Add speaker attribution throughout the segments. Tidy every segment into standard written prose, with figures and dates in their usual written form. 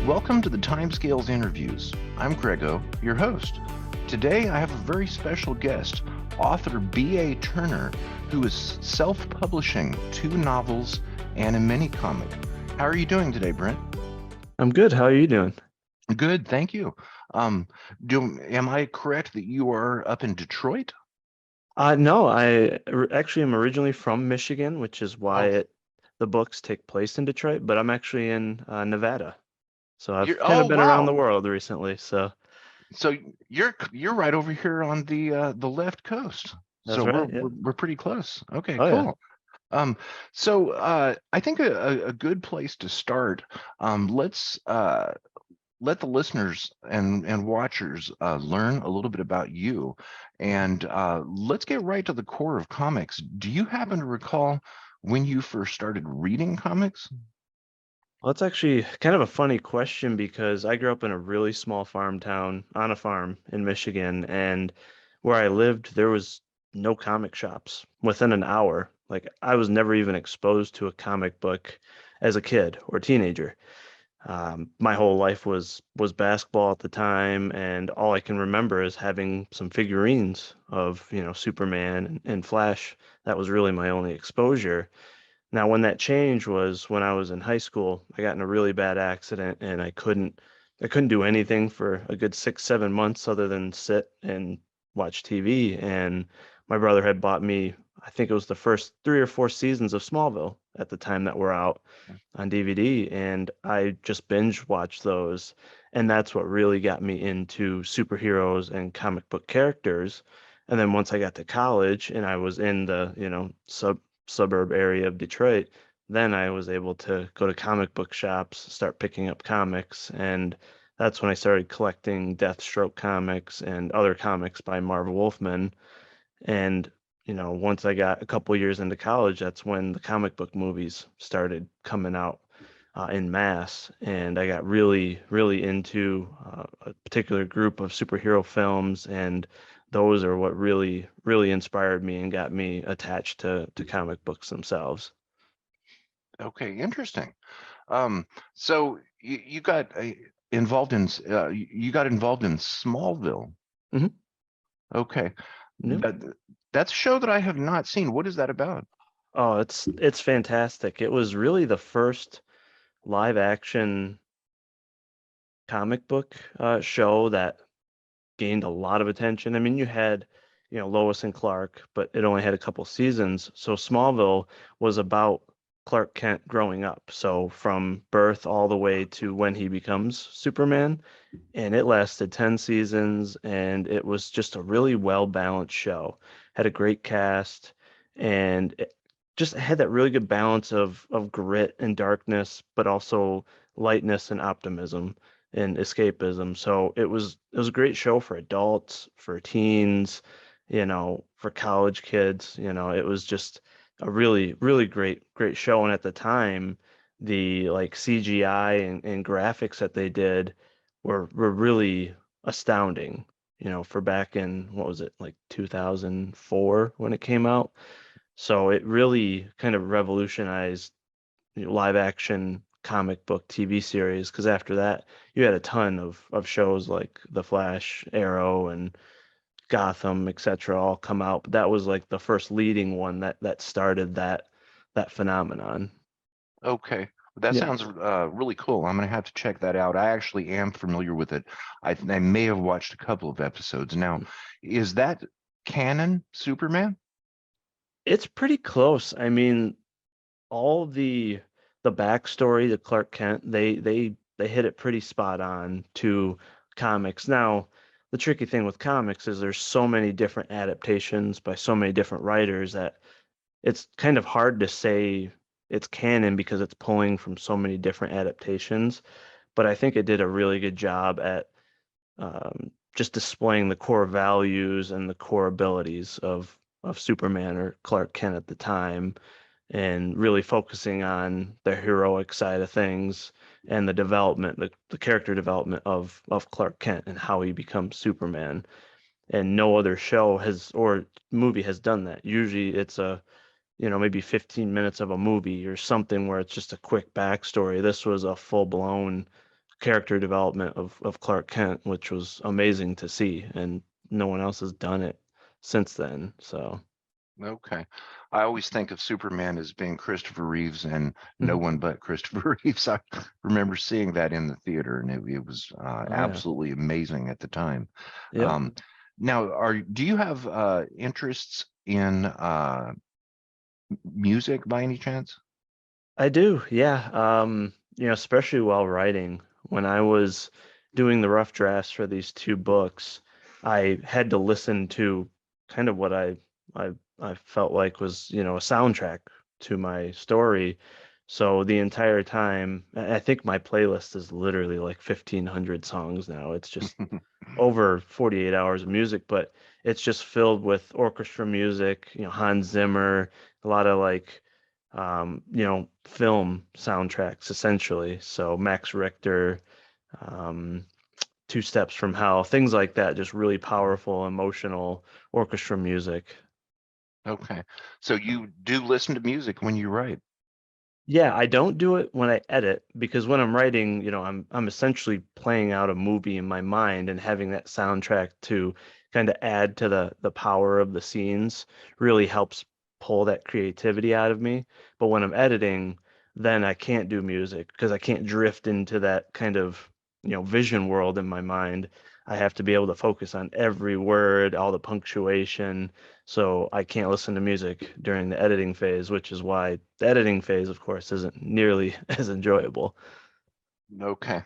Speaker 1: Welcome to the Timescales Interviews. I'm Grego, your host. Today I have a very special guest, author B.A. Turner, who is self-publishing 2 novels and a mini-comic. How are you doing today, Brent?
Speaker 2: I'm good. How are you doing?
Speaker 1: Good, thank you. Um, am I correct that you are up in Detroit?
Speaker 2: No, actually am originally from Michigan, which is why
Speaker 1: Oh,
Speaker 2: the books take place in Detroit, but I'm actually in Nevada. So
Speaker 1: you're,
Speaker 2: I've kind
Speaker 1: oh
Speaker 2: of been around the
Speaker 1: wow.
Speaker 2: world recently. So
Speaker 1: So you're right over here on the left coast. So
Speaker 2: that's
Speaker 1: we're
Speaker 2: right. Yeah.
Speaker 1: we're we're pretty close. Okay,
Speaker 2: Oh yeah.
Speaker 1: cool. I think a good place to start. Let's let the listeners and watchers learn a little bit about you, and let's get right to the core of comics. Do you happen to recall when you first started reading comics?
Speaker 2: Well, that's actually kind of a funny question because I grew up in a really small farm town on a farm in Michigan, and where I lived, there was no comic shops within an hour. Like I was never even exposed to a comic book as a kid or teenager. My whole life was basketball at the time, and all I can remember is having some figurines of, Superman and Flash. That was really my only exposure. Now, when that changed was when I was in high school. I got in a really bad accident, and I couldn't do anything for a good 6, 7 months other than sit and watch TV. And my brother had bought me, I think it was the first 3 or 4 seasons of Smallville at the time that were out on DVD, and I just binge watched those. And that's what really got me into superheroes and comic book characters. And then once I got to college and I was in the, suburb area of Detroit, then I was able to go to comic book shops, start picking up comics, and that's when I started collecting Deathstroke comics and other comics by Marv Wolfman. And, once I got a couple years into college, that's when the comic book movies started coming out in mass. And I got really, really into a particular group of superhero films. And those are what really, really inspired me and got me attached to comic books themselves.
Speaker 1: Okay, interesting. So you got involved in you got involved in Smallville.
Speaker 2: Hmm.
Speaker 1: Okay,
Speaker 2: Yeah.
Speaker 1: that that's a show that I have not seen. What is that about?
Speaker 2: Oh, it's fantastic. It was really the first live action comic book show that gained a lot of attention. I mean, you had, Lois and Clark, but it only had a couple seasons. So Smallville was about Clark Kent growing up. So from birth all the way to when he becomes Superman. And it lasted 10 seasons, and it was just a really well balanced show. Had a great cast, and it just had that really good balance of grit and darkness, but also lightness and optimism and escapism. So it was a great show for adults, for teens, for college kids. It was just a really, really great show. And at the time, the like CGI and graphics that they did were really astounding, for back in what was it, like 2004 when it came out. So it really kind of revolutionized live action comic book TV series because after that you had a ton of shows like The Flash, Arrow, and Gotham, etc. all come out. But that was like the first leading one that started that phenomenon.
Speaker 1: Okay, that
Speaker 2: Yeah.
Speaker 1: sounds really cool. I'm gonna have to check that out. I actually am familiar with it. I may have watched a couple of episodes. Now, is that canon Superman?
Speaker 2: It's pretty close. I mean, all the backstory to Clark Kent, they hit it pretty spot on to comics. Now, the tricky thing with comics is there's so many different adaptations by so many different writers that it's kind of hard to say it's canon because it's pulling from so many different adaptations. But I think it did a really good job at just displaying the core values and the core abilities of Superman or Clark Kent at the time, and really focusing on the heroic side of things and the development, the character development of Clark Kent and how he becomes Superman. And no other show has or movie has done that. Usually it's maybe 15 minutes of a movie or something where it's just a quick backstory. This was a full blown character development of Clark Kent, which was amazing to see, and no one else has done it since then. So,
Speaker 1: Okay. I always think of Superman as being Christopher Reeves and no
Speaker 2: mhm.
Speaker 1: one but Christopher Reeves. I remember seeing that in the theater, and it was
Speaker 2: Oh yeah,
Speaker 1: absolutely amazing at the time.
Speaker 2: yep,
Speaker 1: Um, now, do you have interests in music by any chance?
Speaker 2: I do. Yeah, especially while writing, when I was doing the rough drafts for these two books, I had to listen to kind of what I I felt like was, a soundtrack to my story. So the entire time, I think my playlist is literally like 1,500 songs now. It's just over 48 hours of music, but it's just filled with orchestra music, Hans Zimmer, a lot of like, film soundtracks essentially. So Max Richter, um, Two Steps from Hell, things like that, just really powerful, emotional orchestra music.
Speaker 1: Okay. So you do listen to music when you write.
Speaker 2: Yeah, I don't do it when I edit because when I'm writing, I'm essentially playing out a movie in my mind and having that soundtrack to kind of add to the power of the scenes really helps pull that creativity out of me. But when I'm editing, then I can't do music because I can't drift into that kind of, vision world in my mind. I have to be able to focus on every word, all the punctuation, so I can't listen to music during the editing phase, which is why the editing phase, of course, isn't nearly as enjoyable.
Speaker 1: Okay.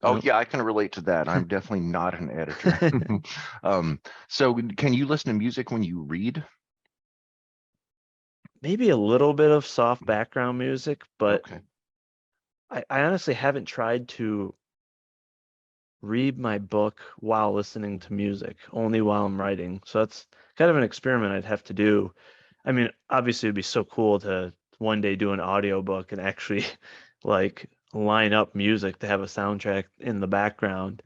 Speaker 1: Oh
Speaker 2: Yep.
Speaker 1: yeah, I can relate to that. I'm definitely not an editor. Um, so can you listen to music when you read?
Speaker 2: Maybe a little bit of soft background music, but
Speaker 1: Okay.
Speaker 2: I honestly haven't tried to read my book while listening to music, only while I'm writing. So that's kind of an experiment I'd have to do. I mean, obviously it'd be so cool to one day do an audiobook and actually like line up music to have a soundtrack in the background.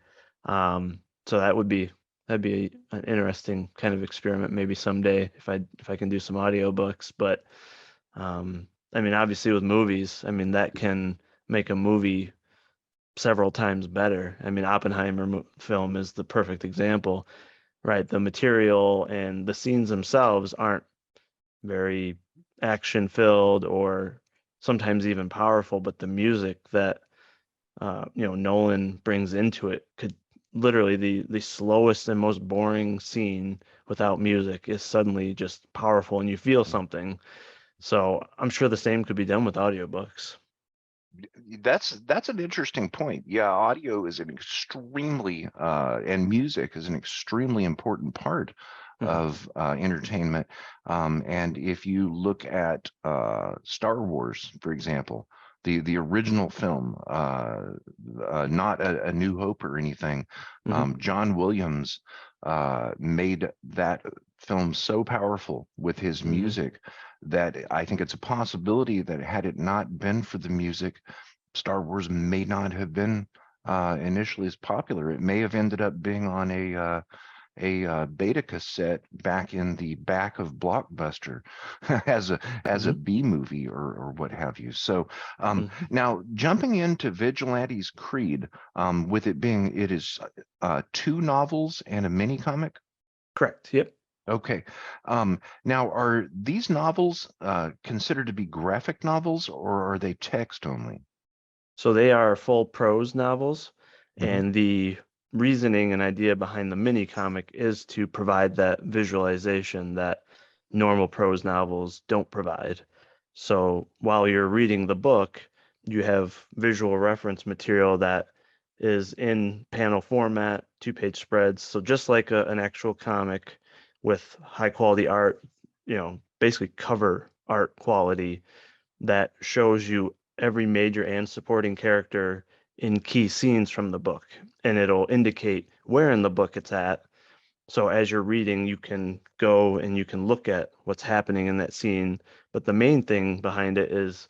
Speaker 2: So that'd be an interesting kind of experiment maybe someday if I can do some audiobooks. But I mean, obviously with movies, I mean that can make a movie several times better. I mean, Oppenheimer film is the perfect example, right? The material and the scenes themselves aren't very action filled or sometimes even powerful, but the music that Nolan brings into it could literally the slowest and most boring scene without music is suddenly just powerful and you feel something. So I'm sure the same could be done with audiobooks.
Speaker 1: That's an interesting point. Yeah, audio is an extremely and music is an extremely important part
Speaker 2: Hmm.
Speaker 1: of entertainment. And if you look at Star Wars, for example, the original film, not a New Hope or anything,
Speaker 2: Hmm.
Speaker 1: John Williams made that film so powerful with his
Speaker 2: Hmm.
Speaker 1: music that I think it's a possibility that had it not been for the music, Star Wars may not have been initially as popular. It may have ended up being on a beta cassette back in the back of Blockbuster as a
Speaker 2: Hmm.
Speaker 1: B movie or what have you. So
Speaker 2: Hmm.
Speaker 1: now jumping into Vigilantes Creed, with it is two novels and a mini comic.
Speaker 2: Correct. Yep.
Speaker 1: Okay. Now, are these novels considered to be graphic novels or are they text only?
Speaker 2: So they are full prose novels,
Speaker 1: Hmm.
Speaker 2: and the reasoning and idea behind the mini comic is to provide that visualization that normal prose novels don't provide. So while you're reading the book, you have visual reference material that is in panel format, two-page spreads. So just like an actual comic with high quality art, basically cover art quality that shows you every major and supporting character in key scenes from the book, and it'll indicate where in the book it's at. So as you're reading, you can go and you can look at what's happening in that scene. But the main thing behind it is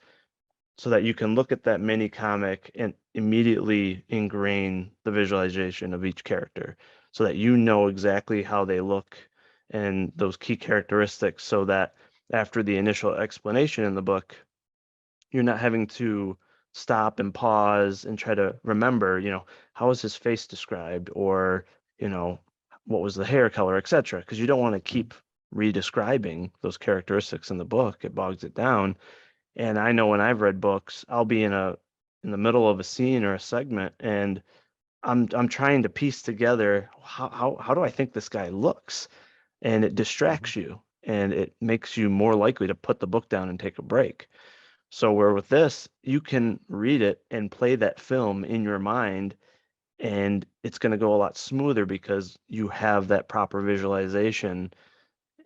Speaker 2: so that you can look at that mini comic and immediately ingrain the visualization of each character so that you know exactly how they look and those key characteristics so that after the initial explanation in the book, you're not having to stop and pause and try to remember, how was his face described, or, you know, what was the hair color, etc. Because you don't want to keep redescribing those characteristics in the book. It bogs it down. And I know when I've read books, I'll be in the middle of a scene or a segment, and I'm trying to piece together how do I think this guy looks? And it
Speaker 1: Mhm.
Speaker 2: distracts you and it makes you more likely to put the book down and take a break. So where with this, you can read it and play that film in your mind, and it's going to go a lot smoother because you have that proper visualization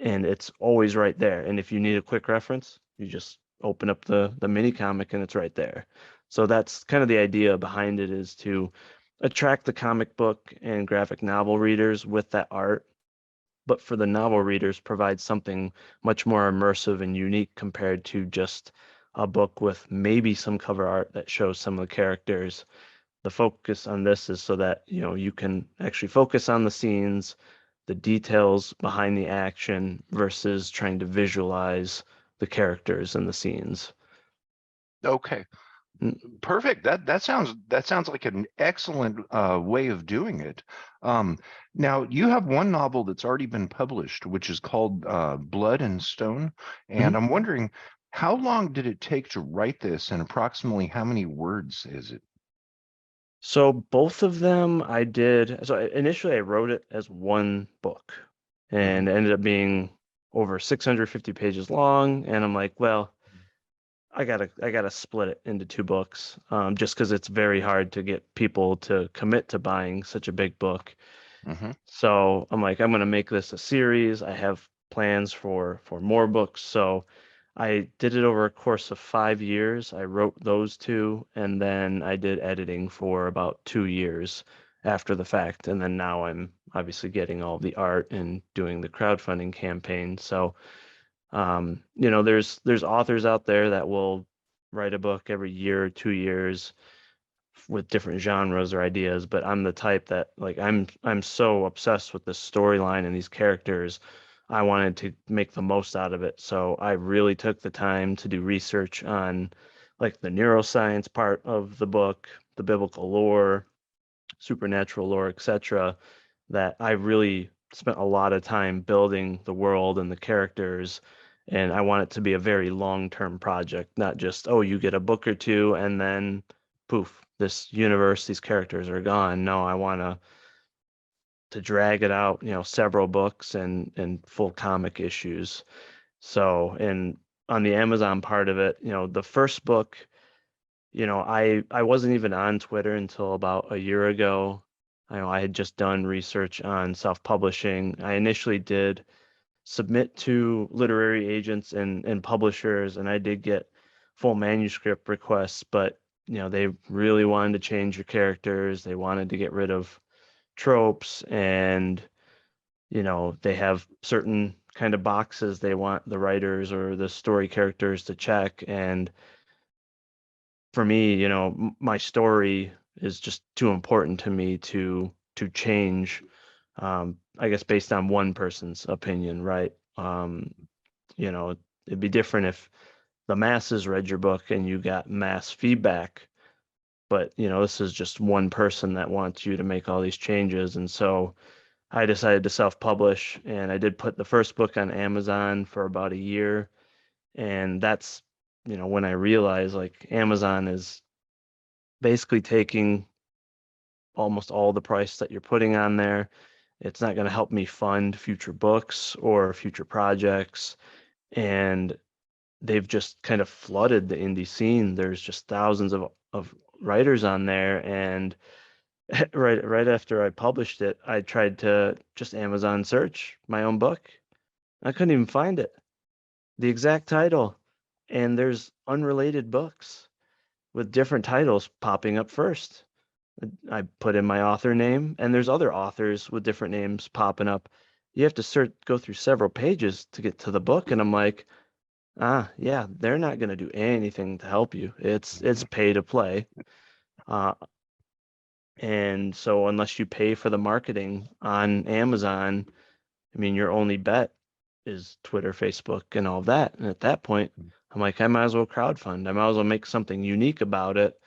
Speaker 2: and it's always right there. And if you need a quick reference, you just open up the mini comic and it's right there. So that's kind of the idea behind it, is to attract the comic book and graphic novel readers with that art, but for the novel readers, provide something much more immersive and unique compared to just a book with maybe some cover art that shows some of the characters. The focus on this is so that, you can actually focus on the scenes, the details behind the action versus trying to visualize the characters and the scenes.
Speaker 1: Okay.
Speaker 2: Mm.
Speaker 1: Perfect. That sounds like an excellent way of doing it. Um, Now you have one novel that's already been published, which is called Blood and Stone, and
Speaker 2: Mhm.
Speaker 1: I'm wondering how long did it take to write this, and approximately how many words is it?
Speaker 2: So both of them I did. So initially I wrote it as one book
Speaker 1: Hmm.
Speaker 2: and it ended up being over 650 pages long. And I'm like, well, I gotta split it into two books, just because it's very hard to get people to commit to buying such a big book.
Speaker 1: Hmm.
Speaker 2: So I'm like, I'm gonna make this a series. I have plans for more books. So I did it over a course of 5 years. I wrote those two, and then I did editing for about 2 years after the fact. And then now I'm obviously getting all the art and doing the crowdfunding campaign. So there's authors out there that will write a book every year or 2 years with different genres or ideas, but I'm the type that, like, I'm so obsessed with this storyline and these characters. I wanted to make the most out of it. So I really took the time to do research on like the neuroscience part of the book, the biblical lore, supernatural lore, etc., that I really spent a lot of time building the world and the characters. And I want it to be a very long-term project, not just, oh, you get a book or two and then poof, this universe, these characters are gone. No, I want to drag it out, several books and full comic issues. So, and on the Amazon part of it, the first book, I wasn't even on Twitter until about a year ago. I had just done research on self-publishing. I initially did submit to literary agents and publishers, and I did get full manuscript requests, but they really wanted to change your characters. They wanted to get rid of tropes, and they have certain kind of boxes they want the writers or the story characters to check. And for me, my story is just too important to me to change. I guess based on one person's opinion, right? You know, it'd be different if the masses read your book and you got mass feedback, but this is just one person that wants you to make all these changes. And so I decided to self-publish, and I did put the first book on Amazon for about a year. And that's, when I realized like Amazon is basically taking almost all the price that you're putting on there. It's not going to help me fund future books or future projects. And they've just kind of flooded the indie scene. There's just thousands of writers on there. And right after I published it, I tried to just Amazon search my own book. I couldn't even find it, the exact title. And there's unrelated books with different titles popping up first. I put in my author name, and there's other authors with different names popping up. You have to go through several pages to get to the book, and I'm like, yeah, they're not going to do anything to help you. It's
Speaker 1: Hmm.
Speaker 2: pay to play. Uh, and so unless you pay for the marketing on Amazon, I mean, your only bet is Twitter, Facebook, and all that. And at that point, I'm like, I might as well crowdfund. I might as well make something unique about it,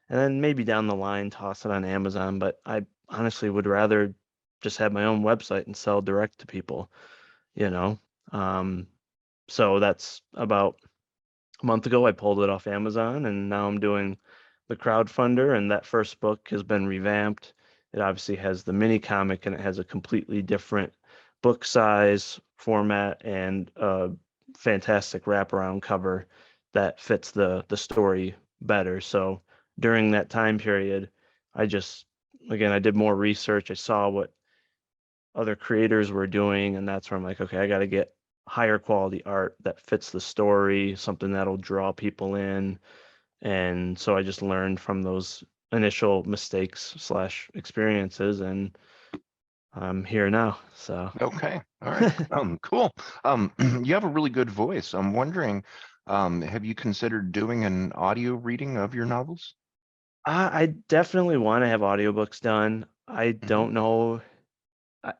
Speaker 2: and then maybe down the line toss it on Amazon. But I honestly would rather just have my own website and sell direct to people, you know. Um, so that's about a month ago. I pulled it off Amazon, and now I'm doing the crowdfunder. And that first book has been revamped. It obviously has the mini comic, and it has a completely different book size, format, and a fantastic wraparound cover that fits the story better. So during that time period, I just again I did more research. I saw what other creators were doing, and that's where I'm like, okay, I got to get higher quality art that fits the story, something that'll draw people in. And so I just learned from those initial mistakes slash experiences, and I'm here now. So
Speaker 1: Okay. All right. Cool. You have a really good voice. I'm wondering, have you considered doing an audio reading of your novels?
Speaker 2: I definitely want to have audiobooks done. I
Speaker 1: Hmm.
Speaker 2: don't know. I,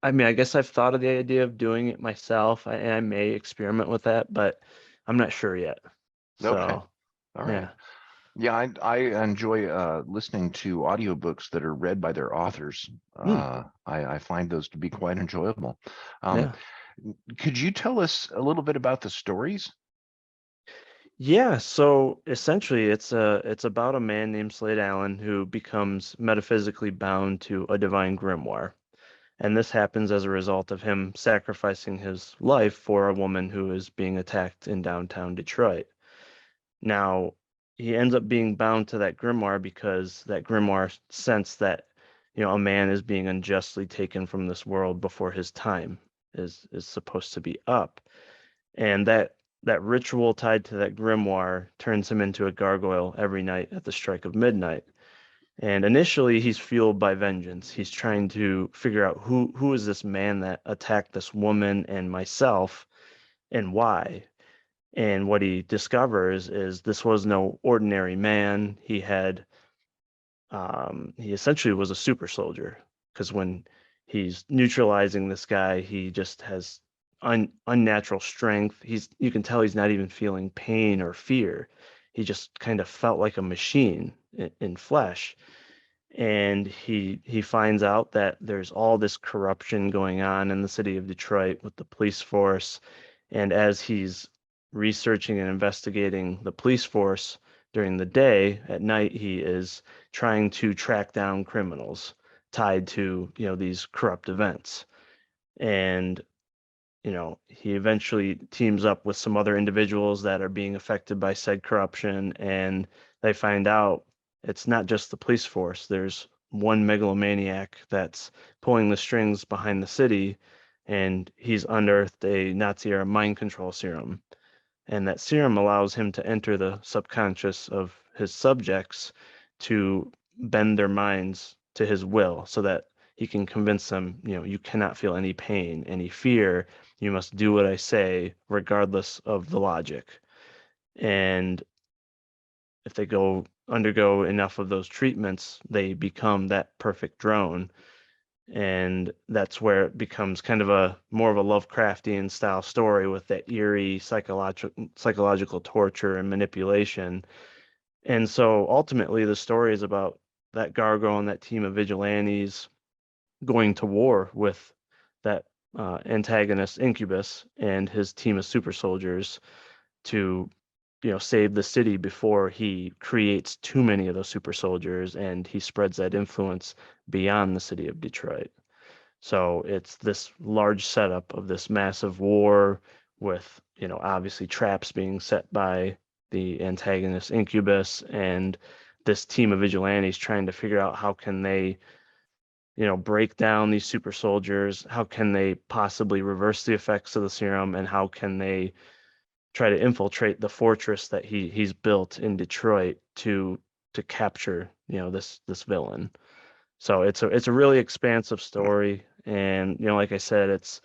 Speaker 2: I mean, I guess I've thought of the idea of doing it myself, and I may experiment with that, but I'm not sure yet.
Speaker 1: Okay.
Speaker 2: So,
Speaker 1: All right.
Speaker 2: yeah.
Speaker 1: Yeah, I enjoy listening to audiobooks that are read by their authors.
Speaker 2: Hmm.
Speaker 1: I find those to be quite enjoyable. Um,
Speaker 2: Yeah.
Speaker 1: could you tell us a little bit about the stories?
Speaker 2: Yeah, so essentially it's about a man named Slade Allen who becomes metaphysically bound to a divine grimoire. And this happens as a result of him sacrificing his life for a woman who is being attacked in downtown Detroit. Now, he ends up being bound to that grimoire because that grimoire sensed that, a man is being unjustly taken from this world before his time is supposed to be up. And that ritual tied to that grimoire turns him into a gargoyle every night at the strike of midnight. And initially, he's fueled by vengeance. He's trying to figure out who is this man that attacked this woman and myself, and why. And what he discovers is this was no ordinary man. He essentially was a super soldier, because when he's neutralizing this guy, he just has unnatural strength. You can tell he's not even feeling pain or fear. He just kind of felt like a machine in flesh. And he finds out that there's all this corruption going on in the city of Detroit with the police force. And as he's researching and investigating the police force during the day, at night he is trying to track down criminals tied to, these corrupt events. And he eventually teams up with some other individuals that are being affected by said corruption, and they find out it's not just the police force. There's one megalomaniac that's pulling the strings behind the city, and he's unearthed a Nazi-era mind control serum. And that serum allows him to enter the subconscious of his subjects to bend their minds to his will so that he can convince them, you cannot feel any pain, any fear. You must do what I say, regardless of the logic. And if they undergo enough of those treatments, they become that perfect drone. And that's where it becomes kind of a more of a Lovecraftian style story with that eerie psychological torture and manipulation. And so ultimately the story is about that gargoyle and that team of vigilantes going to war with that antagonist Incubus and his team of super soldiers to save the city before he creates too many of those super soldiers and he spreads that influence beyond the city of Detroit. So it's this large setup of this massive war with, obviously traps being set by the antagonist Incubus and this team of vigilantes trying to figure out how can they, break down these super soldiers, how can they possibly reverse the effects of the serum, and how can they try to infiltrate the fortress that he's built in Detroit to capture, this villain. So it's a really expansive story, and like I said, it's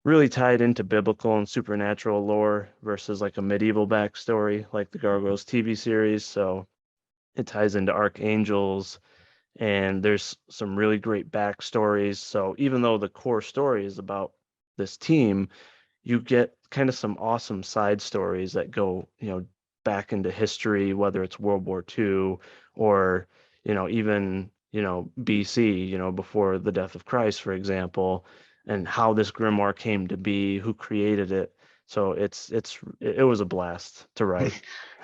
Speaker 2: really tied into biblical and supernatural lore versus like a medieval backstory, like the Gargoyles TV series. So it ties into archangels, and there's some really great backstories. So even though the core story is about this team, you get kind of some awesome side stories that go, back into history, whether it's World War II or, even, BC, before the death of Christ, for example, and how this grimoire came to be, who created it. So it was a blast to write.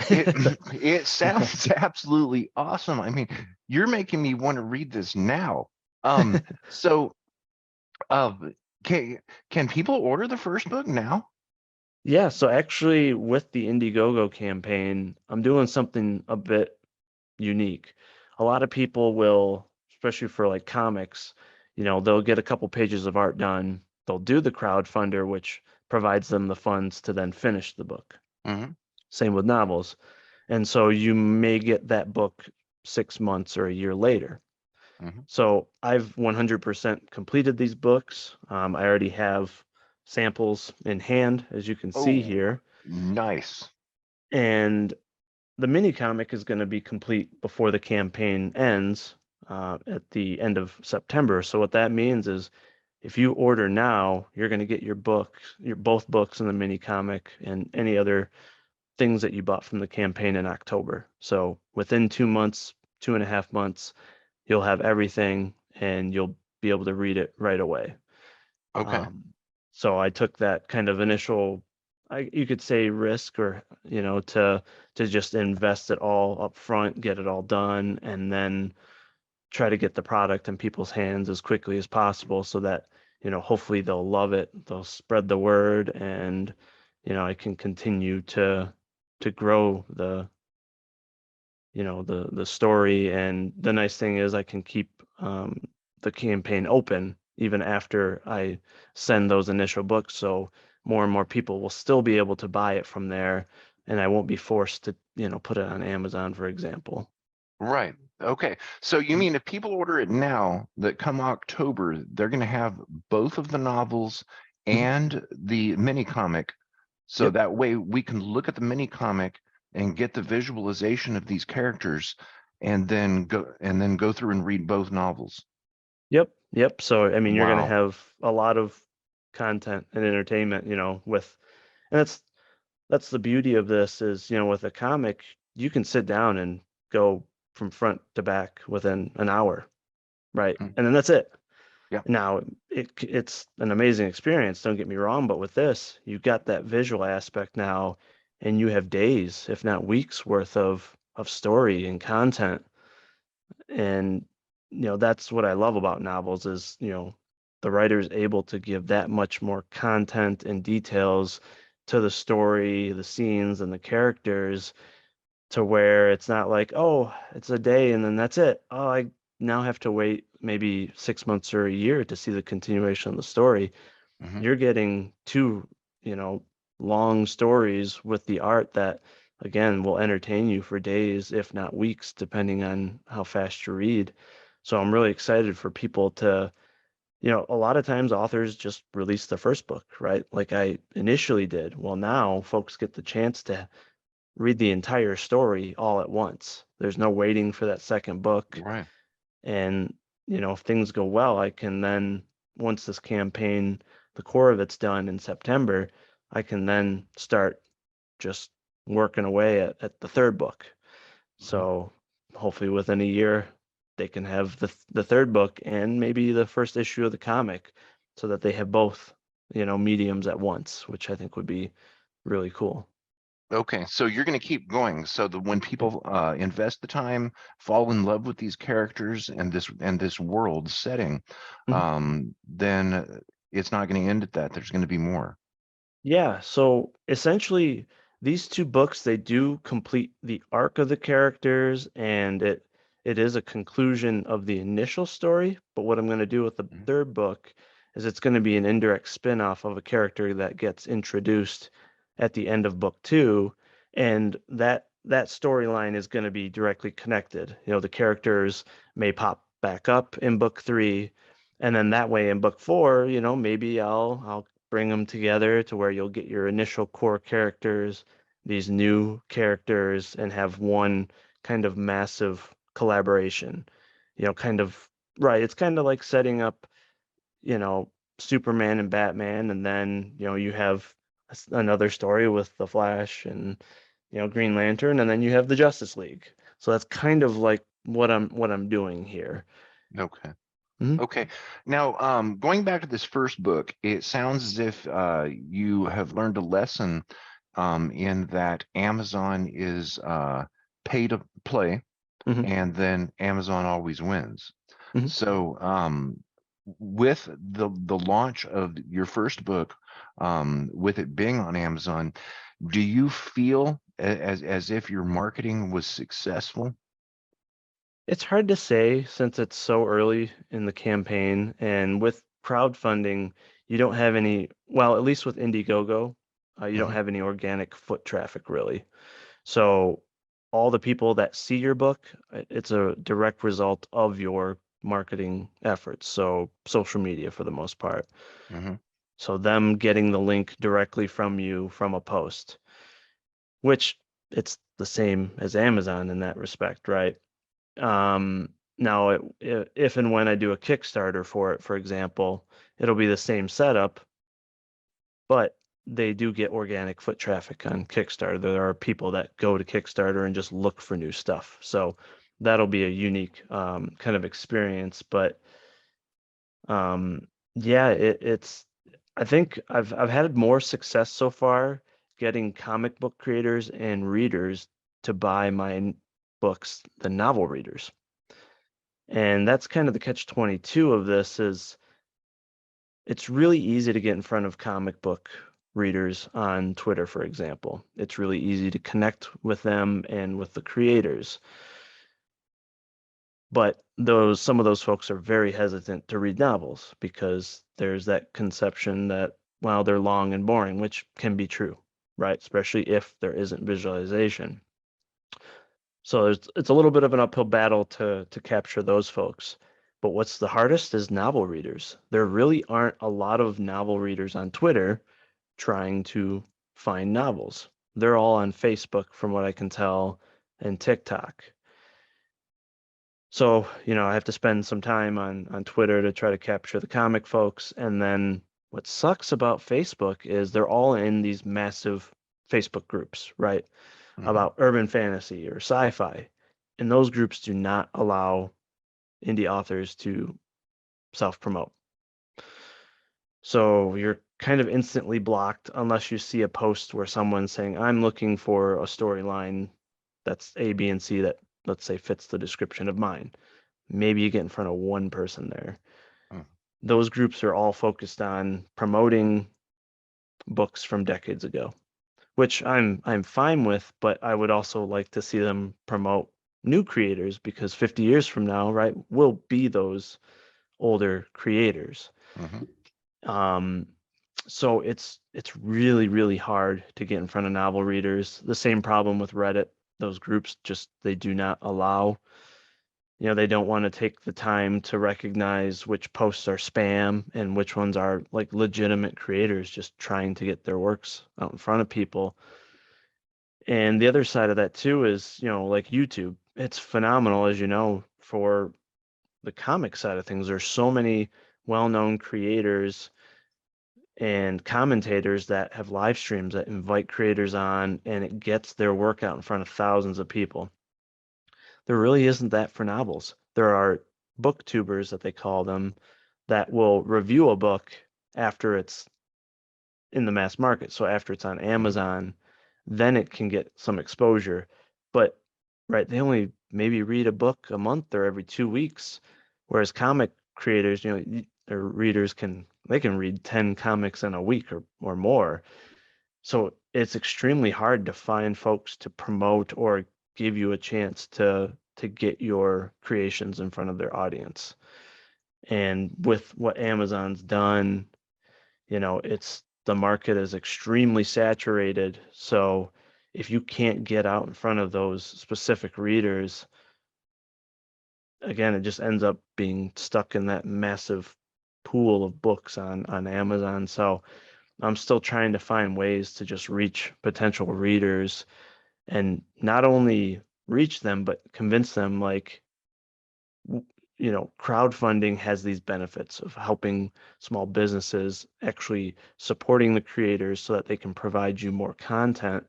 Speaker 1: It it sounds absolutely awesome. I mean, you're making me want to read this now. So uh, can can people order the first book now?
Speaker 2: Yeah, so actually with the Indiegogo campaign, I'm doing something a bit unique. A lot of people will, especially for like comics, they'll get a couple pages of art done. They'll do the crowdfunder, which provides them the funds to then finish the book.
Speaker 1: Hmm.
Speaker 2: Same with novels. And so you may get that book 6 months or a year later.
Speaker 1: Hmm.
Speaker 2: So I've 100% completed these books. I already have samples in hand, as you can see
Speaker 1: Oh,
Speaker 2: here.
Speaker 1: nice.
Speaker 2: And the mini comic is going to be complete before the campaign ends at the end of September. So what that means is if you order now, you're going to get your book, your both books in the mini comic and any other things that you bought from the campaign in October. So within 2 months, 2.5 months, you'll have everything and you'll be able to read it right away.
Speaker 1: Okay.
Speaker 2: Um, so I took that kind of initial, you could say risk or, to just invest it all up front, get it all done, and then try to get the product in people's hands as quickly as possible so that, hopefully they'll love it, they'll spread the word, and, I can continue to grow the story. And the nice thing is I can keep the campaign open even after I send those initial books. So more and more people will still be able to buy it from there, and I won't be forced to, put it on Amazon, for example.
Speaker 1: Right. Okay. So you
Speaker 2: Mm.
Speaker 1: mean if people order it now, that come October, they're going to have both of the novels
Speaker 2: Mhm.
Speaker 1: and the mini comic. So
Speaker 2: Yep.
Speaker 1: that way we can look at the mini comic and get the visualization of these characters and then go through and read both novels.
Speaker 2: Yep. Yep. So, I mean, you're going to
Speaker 1: Wow.
Speaker 2: have a lot of content and entertainment, and that's the beauty of this is, with a comic, you can sit down and go from front to back within an hour, right?
Speaker 1: Mm.
Speaker 2: And then that's it.
Speaker 1: Yeah.
Speaker 2: Now, it's an amazing experience, don't get me wrong, but with this, you've got that visual aspect now, and you have days, if not weeks worth of story and content. And that's what I love about novels is, the writer is able to give that much more content and details to the story, the scenes, and the characters to where it's not like, oh, it's a day and then that's it. Oh, I now have to wait maybe 6 months or a year to see the continuation of the story.
Speaker 1: Hmm.
Speaker 2: You're getting two, you know, long stories with the art that, again, will entertain you for days, if not weeks, depending on how fast you read. So I'm really excited for people to, a lot of times authors just release the first book, right? Like I initially did. Well, now folks get the chance to read the entire story all at once. There's no waiting for that second book.
Speaker 1: Right.
Speaker 2: And, if things go well, I can then, once this campaign, the core of it's done in September, I can then start just working away at the third book.
Speaker 1: Mhm.
Speaker 2: So hopefully within a year, they can have the third book and maybe the first issue of the comic so that they have both, mediums at once, which I think would be really cool.
Speaker 1: Okay, so you're going to keep going. So that when people invest the time, fall in love with these characters and this world setting,
Speaker 2: Mhm.
Speaker 1: then it's not going to end at that. There's going to be more.
Speaker 2: Yeah, so essentially these two books they do complete the arc of the characters and it is a conclusion of the initial story, but what I'm going to do with the
Speaker 1: Mhm.
Speaker 2: third book is it's going to be an indirect spin-off of a character that gets introduced at the end of book 2, and that storyline is going to be directly connected. The characters may pop back up in book 3, and then that way in book 4, maybe I'll bring them together to where you'll get your initial core characters, these new characters, and have one kind of massive collaboration. Kind of right. It's kind of like setting up, you know, Superman and Batman, and then you have another story with the Flash and Green Lantern, and then you have the Justice League. So that's kind of like what I'm doing here.
Speaker 1: Okay.
Speaker 2: Mhm.
Speaker 1: Okay. Now, going back to this first book, it sounds as if you have learned a lesson in that Amazon is pay to play,
Speaker 2: Mhm.
Speaker 1: and then Amazon always wins.
Speaker 2: Mhm.
Speaker 1: So, with the launch of your first book, with it being on Amazon, do you feel as if your marketing was successful?
Speaker 2: It's hard to say since it's so early in the campaign, and with crowdfunding, you don't have any, well, at least with Indiegogo, you don't
Speaker 1: Hmm.
Speaker 2: have any organic foot traffic really. So all the people that see your book, it's a direct result of your marketing efforts. So social media for the most part.
Speaker 1: Hmm.
Speaker 2: So them getting the link directly from you from a post, which it's the same as Amazon in that respect, right? Now, if and when I do a Kickstarter for it, for example, it'll be the same setup, but they do get organic foot traffic on Kickstarter. There are people that go to Kickstarter and just look for new stuff. So that'll be a unique kind of experience. But um, yeah, it's. I think I've had more success so far getting comic book creators and readers to buy my books than novel readers. And that's kind of the catch-22 of this is it's really easy to get in front of comic book readers on Twitter, for example. It's really easy to connect with them and with the creators. But some of those folks are very hesitant to read novels because there's that conception that, well, they're long and boring, which can be true, right? Especially if there isn't visualization. So it's a little bit of an uphill battle to capture those folks. But what's the hardest is novel readers. There really aren't a lot of novel readers on Twitter trying to find novels. They're all on Facebook, from what I can tell, and TikTok. So, I have to spend some time on Twitter to try to capture the comic folks. And then what sucks about Facebook is they're all in these massive Facebook groups, right?
Speaker 1: Hmm.
Speaker 2: About urban fantasy or sci-fi. And those groups do not allow indie authors to self-promote. So you're kind of instantly blocked unless you see a post where someone's saying, I'm looking for a storyline that's A, B, and C that, let's say, fits the description of mine. Maybe you get in front of one person there. Those groups are all focused on promoting books from decades ago, which I'm fine with, but I would also like to see them promote new creators because 50 years from now, right, we'll be those older creators.
Speaker 1: Hmm.
Speaker 2: Um, so it's really, really hard to get in front of novel readers. The same problem with Reddit. Those groups just they do not allow, they don't want to take the time to recognize which posts are spam and which ones are like legitimate creators just trying to get their works out in front of people. And the other side of that too is, like YouTube. It's phenomenal, as you know, for the comic side of things. There's so many well-known creators and commentators that have live streams that invite creators on, and it gets their work out in front of thousands of people. There really isn't that for novels. There are booktubers that they call them that will review a book after it's in the mass market. So after it's on
Speaker 1: Hmm.
Speaker 2: Amazon, then it can get some exposure. But right, they only maybe read a book a month or every 2 weeks, whereas comic creators, or readers they can read 10 comics in a week or more. So it's extremely hard to find folks to promote or give you a chance to get your creations in front of their audience. And with what Amazon's done, it's the market is extremely saturated. So if you can't get out in front of those specific readers, again, it just ends up being stuck in that massive pool of books on Amazon. So I'm still trying to find ways to just reach potential readers and not only reach them, but convince them like, crowdfunding has these benefits of helping small businesses, actually supporting the creators so that they can provide you more content.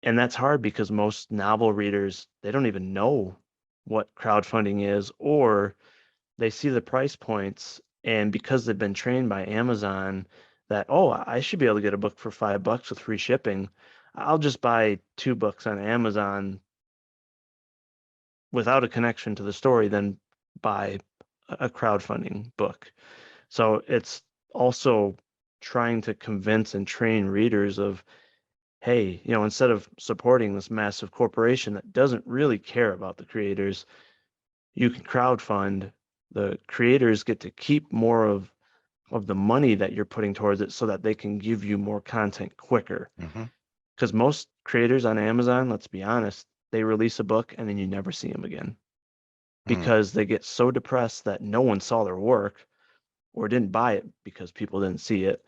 Speaker 2: And that's hard because most novel readers, they don't even know what crowdfunding is, or they see the price points, and because they've been trained by Amazon that, oh, I should be able to get a book for $5 with free shipping, I'll just buy 2 books on Amazon without a connection to the story, then buy a crowdfunding book. So it's also trying to convince and train readers of, hey, instead of supporting this massive corporation that doesn't really care about the creators, you can crowdfund. The creators get to keep more of the money that you're putting towards it so that they can give you more content quicker.
Speaker 1: Hmm.
Speaker 2: Because most creators on Amazon, let's be honest, they release a book and then you never see them again
Speaker 1: Mm.
Speaker 2: because they get so depressed that no one saw their work or didn't buy it because people didn't see it.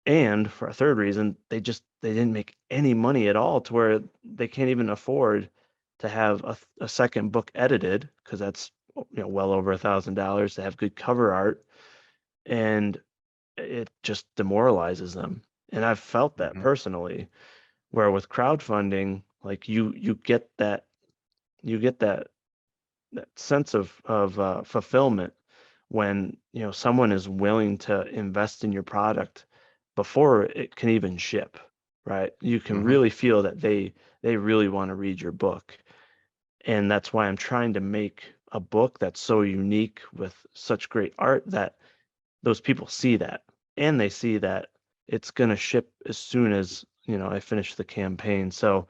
Speaker 2: And for a third reason, they didn't make any money at all to where they can't even afford to have a second book edited because that's well over $1,000 to have good cover art, and it just demoralizes them. And I've felt that
Speaker 1: Hmm.
Speaker 2: personally, where with crowdfunding, like you get that sense of fulfillment when someone is willing to invest in your product before it can even ship, right? You can
Speaker 1: Hmm.
Speaker 2: really feel that they really want to read your book. And that's why I'm trying to make a book that's so unique with such great art that those people see that, and they see that it's going to ship as soon as I finish the campaign. So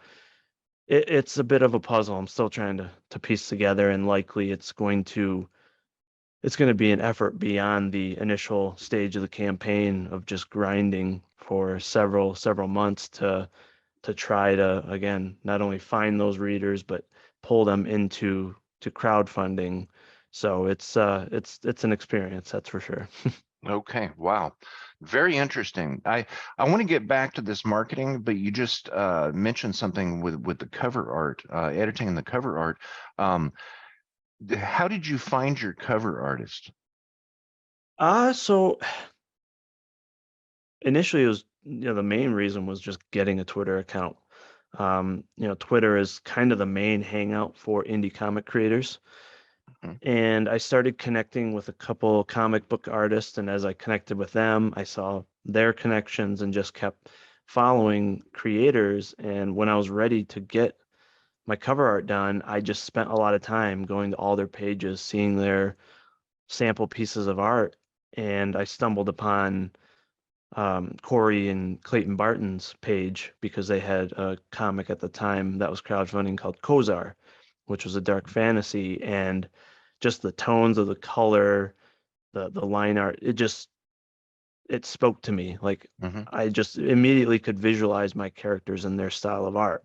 Speaker 2: it's a bit of a puzzle. I'm still trying to piece together, and likely it's going to be an effort beyond the initial stage of the campaign of just grinding for several months to try to, again, not only find those readers but pull them into to crowdfunding. So it's an experience, that's for sure.
Speaker 1: Okay, wow. Very interesting. I want to get back to this marketing, but you just mentioned something with the cover art, editing the cover art. Um, how did you find your cover artist?
Speaker 2: So initially it was, the main reason was just getting a Twitter account. Twitter is kind of the main hangout for indie comic creators.
Speaker 1: Mhm.
Speaker 2: And I started connecting with a couple comic book artists. And as I connected with them, I saw their connections and just kept following creators. And when I was ready to get my cover art done, I just spent a lot of time going to all their pages, seeing their sample pieces of art. And I stumbled upon Corey and Clayton Barton's page because they had a comic at the time that was crowdfunding called Kozar, which was a dark fantasy, and just the tones of the color, the line art, it spoke to me. Like
Speaker 1: Mhm.
Speaker 2: I just immediately could visualize my characters and their style of art.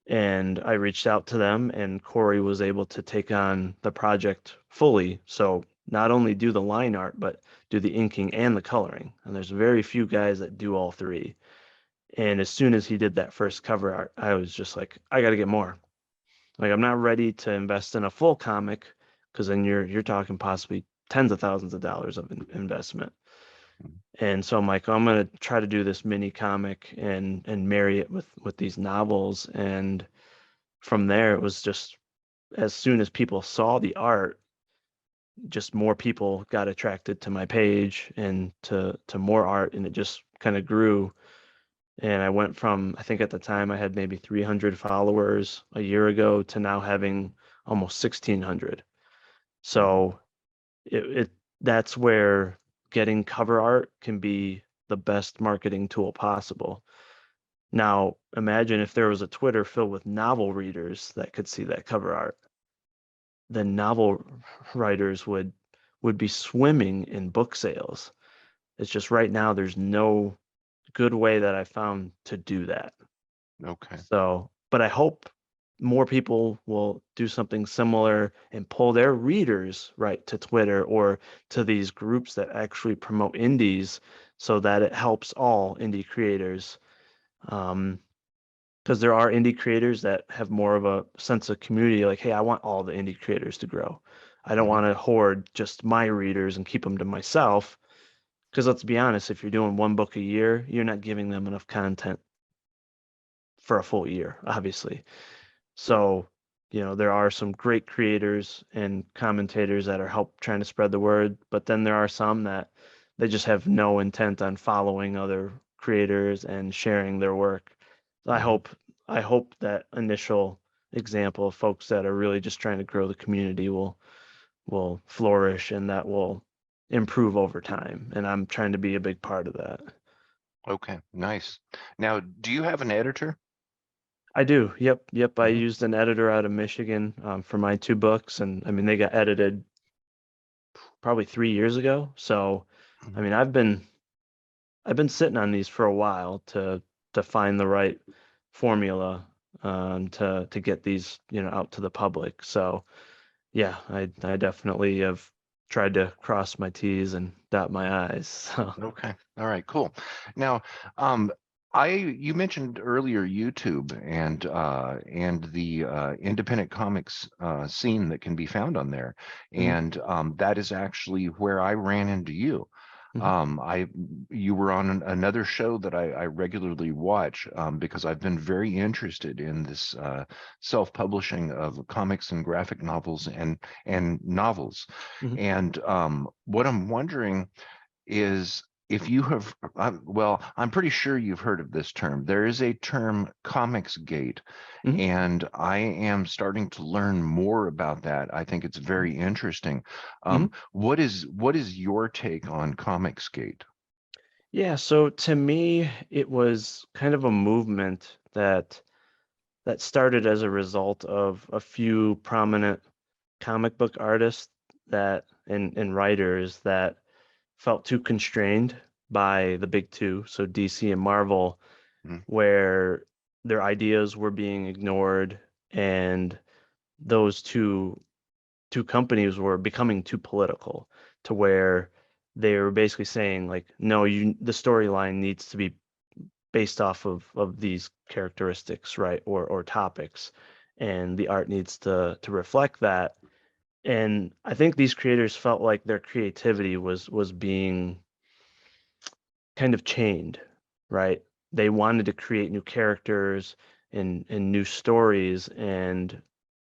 Speaker 2: And I reached out to them, and Corey was able to take on the project fully. So not only do the line art, but do the inking and the coloring. And there's very few guys that do all three. And as soon as he did that first cover art, I was just like, I got to get more. Like I'm not ready to invest in a full comic because then you're talking possibly tens of thousands of dollars of investment. And so I'm like, I'm gonna try to do this mini comic and marry it with these novels. And from there, it was just as soon as people saw the art, just more people got attracted to my page and to more art, and it just kind of grew. And I went from, I think at the time I had maybe 300 followers a year ago to now having almost 1,600.
Speaker 1: Mhm.
Speaker 2: So it that's where getting cover art can be the best marketing tool possible. Now, imagine if there was a Twitter filled with novel readers that could see that cover art, then novel writers would be swimming in book sales. It's just right now there's no good way that I found to do that.
Speaker 1: Okay.
Speaker 2: So, but I hope more people will do something similar and pull their readers right to Twitter or to these groups that actually promote indies so that it helps all indie creators. Um, because there are indie creators that have more of a sense of community, like, hey, I want all the indie creators to grow. I don't
Speaker 1: Hmm.
Speaker 2: want to hoard just my readers and keep them to myself. Because let's be honest, if you're doing one book a year, you're not giving them enough content for a full year, obviously. So, there are some great creators and commentators that are help trying to spread the word, but then there are some that they just have no intent on following other creators and sharing their work. So I
Speaker 1: Hmm.
Speaker 2: hope I hope that initial example of folks that are really just trying to grow the community will flourish and that will improve over time. And I'm trying to be a big part of that.
Speaker 1: Okay, nice. Now, do you have an editor?
Speaker 2: I do. Yep. Yep. I
Speaker 1: Hmm.
Speaker 2: used an editor out of Michigan for my two books. And I mean, they got edited probably 3 years ago. So, I
Speaker 1: Hmm.
Speaker 2: mean, I've been sitting on these for a while to find the right formula to get these, out to the public. So, yeah, I definitely have tried to cross my T's and dot my I's. So,
Speaker 1: Okay. All right, cool. Now, um, you mentioned earlier YouTube and the independent comics scene that can be found on there,
Speaker 2: mhm,
Speaker 1: and that is actually where I ran into you.
Speaker 2: mhm,
Speaker 1: I You were on another show that I regularly watch because I've been very interested in this self-publishing of comics and graphic novels and novels,
Speaker 2: mhm,
Speaker 1: and what I'm wondering is if you have, well, I'm pretty sure you've heard of this term. There is a term, comics gate,
Speaker 2: mhm,
Speaker 1: and I am starting to learn more about that. I think it's
Speaker 2: mhm,
Speaker 1: very interesting.
Speaker 2: mhm.
Speaker 1: What is your take on comics gate?
Speaker 2: Yeah, so to me, it was kind of a movement that started as a result of a few prominent comic book artists that and writers that felt too constrained by the big two, so DC and Marvel,
Speaker 1: Mhm.
Speaker 2: where their ideas were being ignored and those two companies were becoming too political to where they were basically saying like, no, the storyline needs to be based off of these characteristics, right? Or topics. And the art needs to reflect that. And I think these creators felt like their creativity was being kind of chained, right? They wanted to create new characters and new stories, and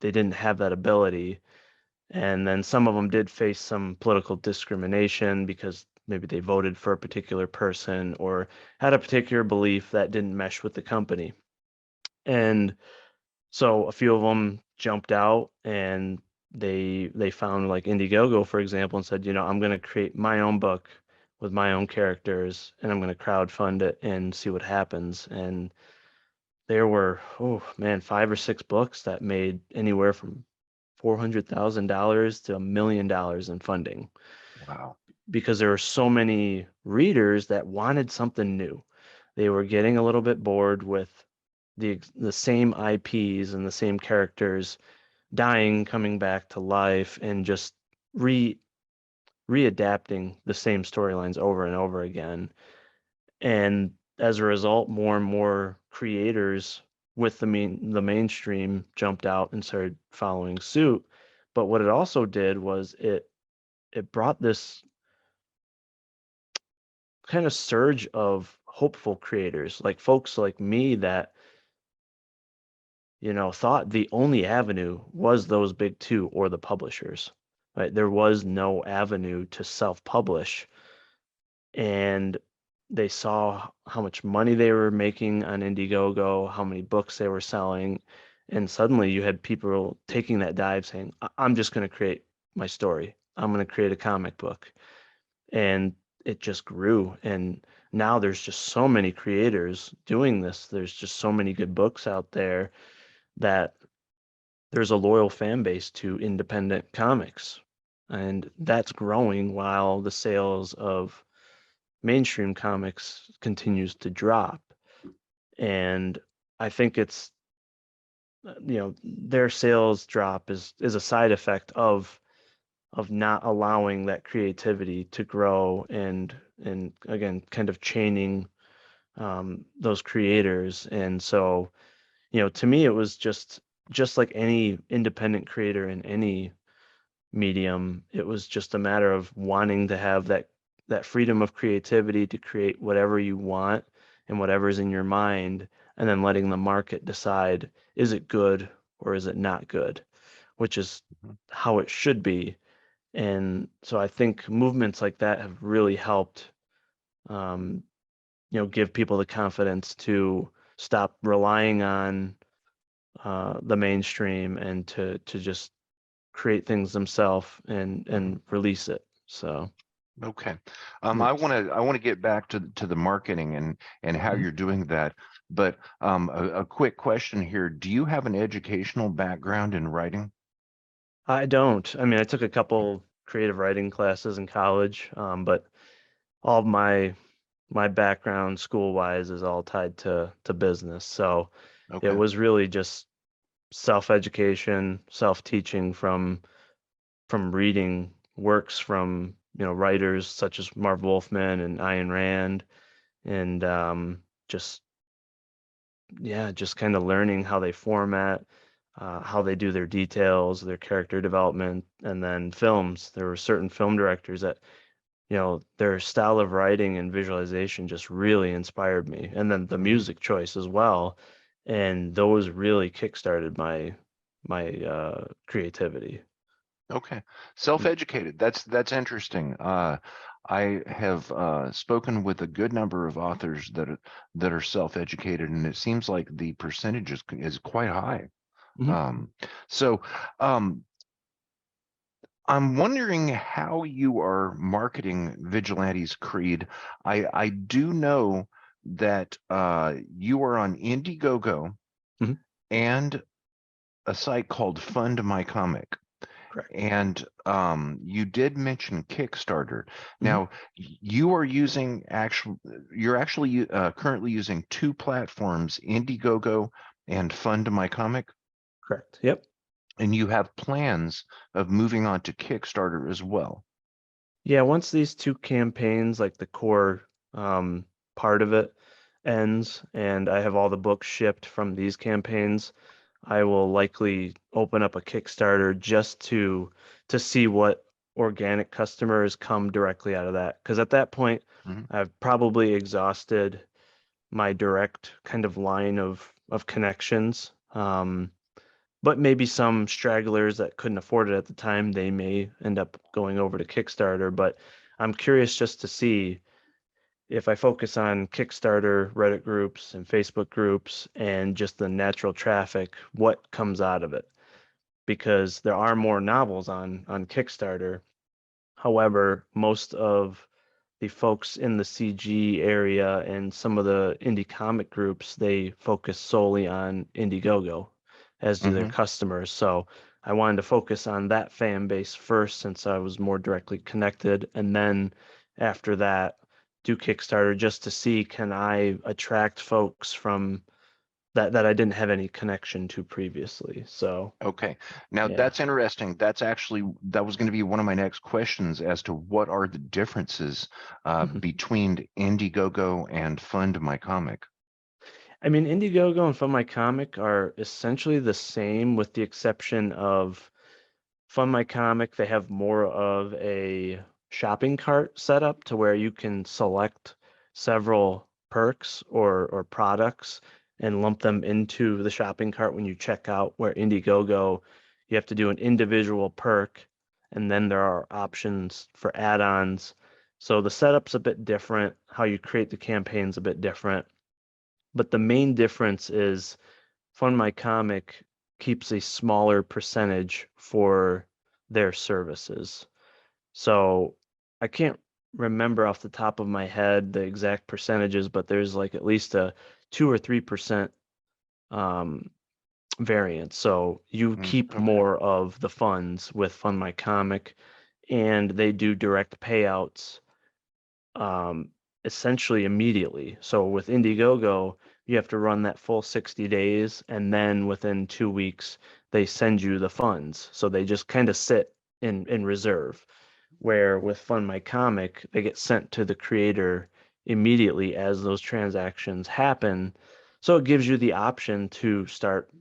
Speaker 2: they didn't have that ability. And then some of them did face some political discrimination because maybe they voted for a particular person or had a particular belief that didn't mesh with the company. And so a few of them jumped out and they found like Indiegogo, for example, and said, I'm going to create my own book with my own characters and I'm going to crowdfund it and see what happens. And there were, oh man, 5 or 6 books that made anywhere from $400,000 to $1 million in funding
Speaker 1: Wow.
Speaker 2: because there were so many readers that wanted something new. They were getting a little bit bored with the same IPs and the same characters dying, coming back to life, and just re readapting the same storylines over and over again. And as a result, more and more creators with the mainstream jumped out and started following suit. But what it also did was it brought this kind of surge of hopeful creators, like folks like me that, thought the only avenue was those big two or the publishers, right? There was no avenue to self-publish. And they saw how much money they were making on Indiegogo, how many books they were selling. And suddenly you had people taking that dive saying, I'm just going to create my story. I'm going to create a comic book. And it just grew. And now there's just so many creators doing this. There's just so many good books out there that there's a loyal fan base to independent comics. And that's growing while the sales of mainstream comics continues to drop. And I think it's, their sales drop is a side effect of not allowing that creativity to grow and again kind of chaining those creators. And so to me, it was just like any independent creator in any medium. It was just a matter of wanting to have that freedom of creativity to create whatever you want and whatever's in your mind, and then letting the market decide, is it good or is it not good, which is
Speaker 1: Mhm.
Speaker 2: how it should be. And so I think movements like that have really helped, um, give people the confidence to stop relying on the mainstream and to just create things themselves
Speaker 1: Mhm.
Speaker 2: and release it. So
Speaker 1: Okay.
Speaker 2: yeah.
Speaker 1: I want to get back to the marketing and how
Speaker 2: Mhm.
Speaker 1: you're doing that. But a quick question here. Do you have an educational background in writing?
Speaker 2: I don't. I mean, I took a couple creative writing classes in college, but all of my background school wise is all tied to business. So it
Speaker 1: Okay.
Speaker 2: was really just self-education, self-teaching from reading works from, writers such as Marv Wolfman and Ayn Rand, and just yeah, just kind of learning how they format, how they do their details, their character development, and then films. There were certain film directors that, their style of writing and visualization just really inspired me, and then the
Speaker 1: Hmm.
Speaker 2: music choice as well. And those really kickstarted my creativity.
Speaker 1: Okay.
Speaker 2: Yeah.
Speaker 1: Self-educated. That's interesting. I have spoken with a good number of authors that are self-educated, and it seems like the percentage is quite high.
Speaker 2: Mhm.
Speaker 1: Um, so um, I'm wondering how you are marketing Vigilantes Creed. I do know that you are on Indiegogo
Speaker 2: Mhm.
Speaker 1: and a site called Fund My Comic.
Speaker 2: Correct.
Speaker 1: And you did mention Kickstarter.
Speaker 2: Mhm.
Speaker 1: Now, you're actually currently using two platforms, Indiegogo and Fund My Comic,
Speaker 2: Correct. Yep.
Speaker 1: and you have plans of moving on to Kickstarter as well.
Speaker 2: Yeah, once these two campaigns, like the core um, part of it ends, and I have all the books shipped from these campaigns, I will likely open up a Kickstarter just to see what organic customers come directly out of that. Because at that point,
Speaker 1: Mhm.
Speaker 2: I've probably exhausted my direct kind of line of connections. But maybe some stragglers that couldn't afford it at the time, they may end up going over to Kickstarter. But I'm curious just to see if I focus on Kickstarter, Reddit groups, and Facebook groups, and just the natural traffic, what comes out of it. Because there are more novels on Kickstarter. However, most of the folks in the CG area and some of the indie comic groups, they focus solely on Indiegogo, as do their
Speaker 1: Hmm.
Speaker 2: customers. So I wanted to focus on that fan base first since I was more directly connected. And then after that, do Kickstarter just to see, can I attract folks from that I didn't have any connection to previously. So
Speaker 1: Okay. Now
Speaker 2: yeah.
Speaker 1: that's interesting. That was going to be one of my next questions as to what are the differences
Speaker 2: Mhm.
Speaker 1: between Indiegogo and Fund My Comic.
Speaker 2: I mean, Indiegogo and Fund My Comic are essentially the same with the exception of Fund My Comic. They have more of a shopping cart setup to where you can select several perks or products and lump them into the shopping cart when you check out, where Indiegogo, you have to do an individual perk, and then there are options for add-ons. So the setup's a bit different, how you create the campaign's a bit different. But the main difference is Fund My Comic keeps a smaller percentage for their services. So I can't remember off the top of my head the exact percentages, but there's like at least a 2 or 3% um, variance. So you
Speaker 1: Mm,
Speaker 2: keep
Speaker 1: okay.
Speaker 2: more of the funds with Fund My Comic, and they do direct payouts um, essentially immediately. So with Indiegogo, you have to run that full 60 days, and then within 2 weeks, they send you the funds. So they just kind of sit in reserve. Where with Fund My Comic, they get sent to the creator immediately as those transactions happen. So it gives you the option to start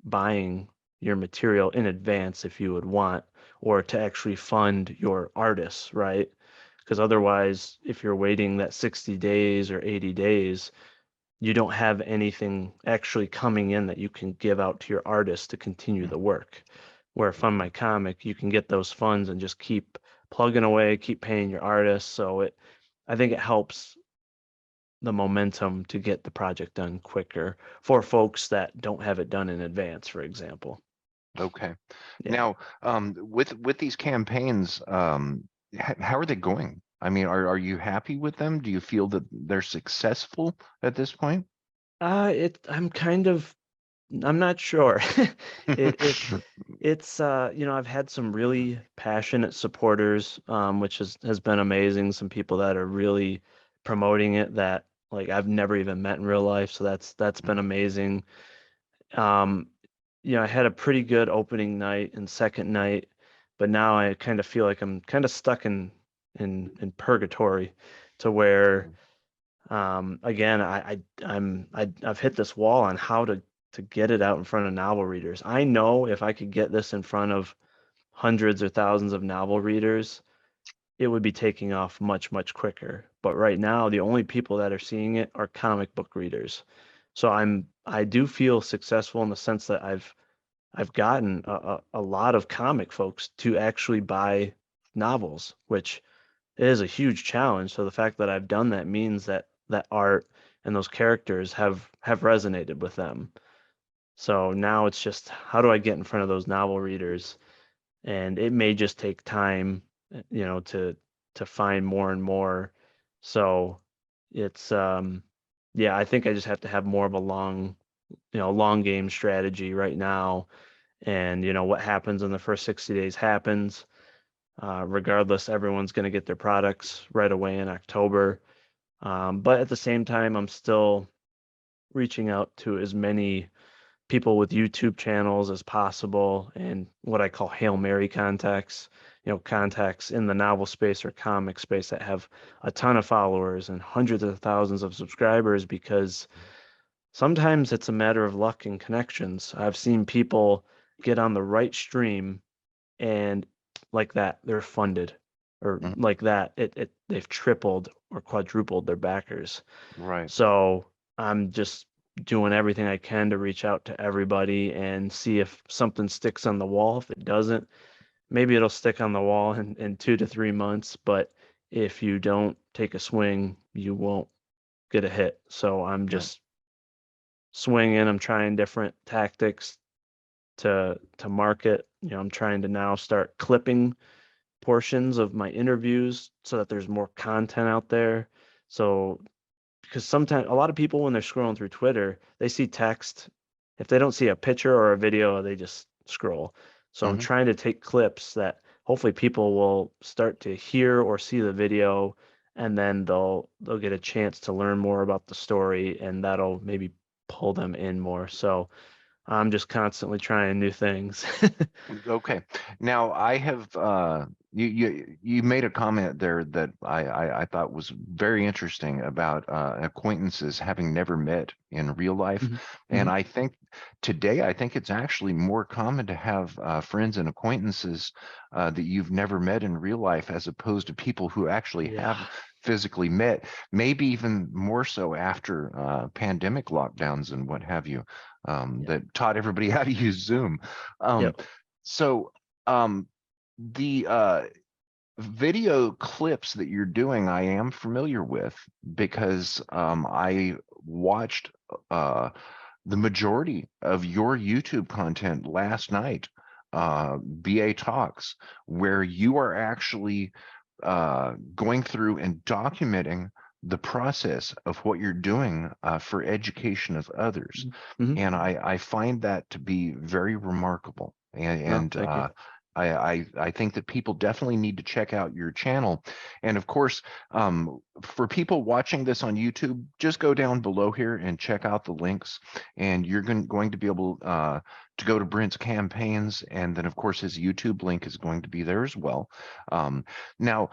Speaker 2: buying your material in advance if you would want, or to actually fund your artists, right? Because otherwise, if you're waiting that 60 days or 80 days, you don't have anything actually coming in that you can give out to your artists to continue
Speaker 1: Mm,
Speaker 2: the work. Where Fund My Comic, you can get those funds and just keep plugging away, keep paying your artists. So I think it helps the momentum to get the project done quicker for folks that don't have it done in advance, for example.
Speaker 1: okay.
Speaker 2: Yeah.
Speaker 1: Now, with these campaigns, how are they going? I mean, are you happy with them? Do you feel that they're successful at this point?
Speaker 2: I'm kind of, I'm not sure. It it's I've had some really passionate supporters, which has been amazing. Some people that are really promoting it that like I've never even met in real life, so that's been amazing. Um, I had a pretty good opening night and second night, but now I kind of feel like I'm kind of stuck in purgatory to where again I've hit this wall on how to get it out in front of novel readers. I know if I could get this in front of hundreds or thousands of novel readers, it would be taking off much, much quicker. But right now, the only people that are seeing it are comic book readers. So I do feel successful in the sense that I've gotten a lot of comic folks to actually buy novels, which is a huge challenge. So the fact that I've done that means that that art and those characters have resonated with them. So now it's just how do I get in front of those novel readers? And it may just take time, to find more and more. So it's yeah, I think I just have to have more of a long game strategy right now. And what happens in the first 60 days happens. Regardless, everyone's going to get their products right away in October. But at the same time, I'm still reaching out to as many people with YouTube channels as possible and what I call Hail Mary contacts, contacts in the novel space or comic space that have a ton of followers and hundreds of thousands of subscribers because sometimes it's a matter of luck and connections. I've seen people get on the right stream and like that they're funded or
Speaker 1: Mhm.
Speaker 2: like that they've tripled or quadrupled their backers.
Speaker 1: Right.
Speaker 2: So I'm just doing everything I can to reach out to everybody and see if something sticks on the wall. If it doesn't, maybe it'll stick on the wall in 2 to 3 months. But if you don't take a swing, you won't get a hit. So I'm
Speaker 1: Yeah.
Speaker 2: just swinging. I'm trying different tactics to market. I'm trying to now start clipping portions of my interviews so that there's more content out there. So because sometimes a lot of people when they're scrolling through Twitter, they see text. If they don't see a picture or a video, they just scroll. So I'm
Speaker 1: Hmm.
Speaker 2: trying to take clips that hopefully people will start to hear or see the video and then they'll get a chance to learn more about the story and that'll maybe pull them in more. So I'm just constantly trying new things.
Speaker 1: Okay. Now I have you made a comment there that I thought was very interesting about acquaintances having never met in real life.
Speaker 2: Mhm.
Speaker 1: And
Speaker 2: Mhm.
Speaker 1: I think today I think it's actually more common to have friends and acquaintances that you've never met in real life as opposed to people who actually
Speaker 2: Yeah.
Speaker 1: have physically met, maybe even more so after pandemic lockdowns and what have you,
Speaker 2: Yep.
Speaker 1: that taught everybody how to use Zoom. Um,
Speaker 2: Yep.
Speaker 1: so, the video clips that you're doing, I am familiar with because I watched uh, the majority of your YouTube content last night, BA Talks, where you are actually going through and documenting the process of what you're doing for education of others.
Speaker 2: Mhm.
Speaker 1: And I find that to be very remarkable. And,
Speaker 2: No,
Speaker 1: and
Speaker 2: thank you.
Speaker 1: I think that people definitely need to check out your channel. And of course, for people watching this on YouTube, just go down below here and check out the links. And you're going to be able to go to Brent's campaigns. And then, of course, his YouTube link is going to be there as well. Now,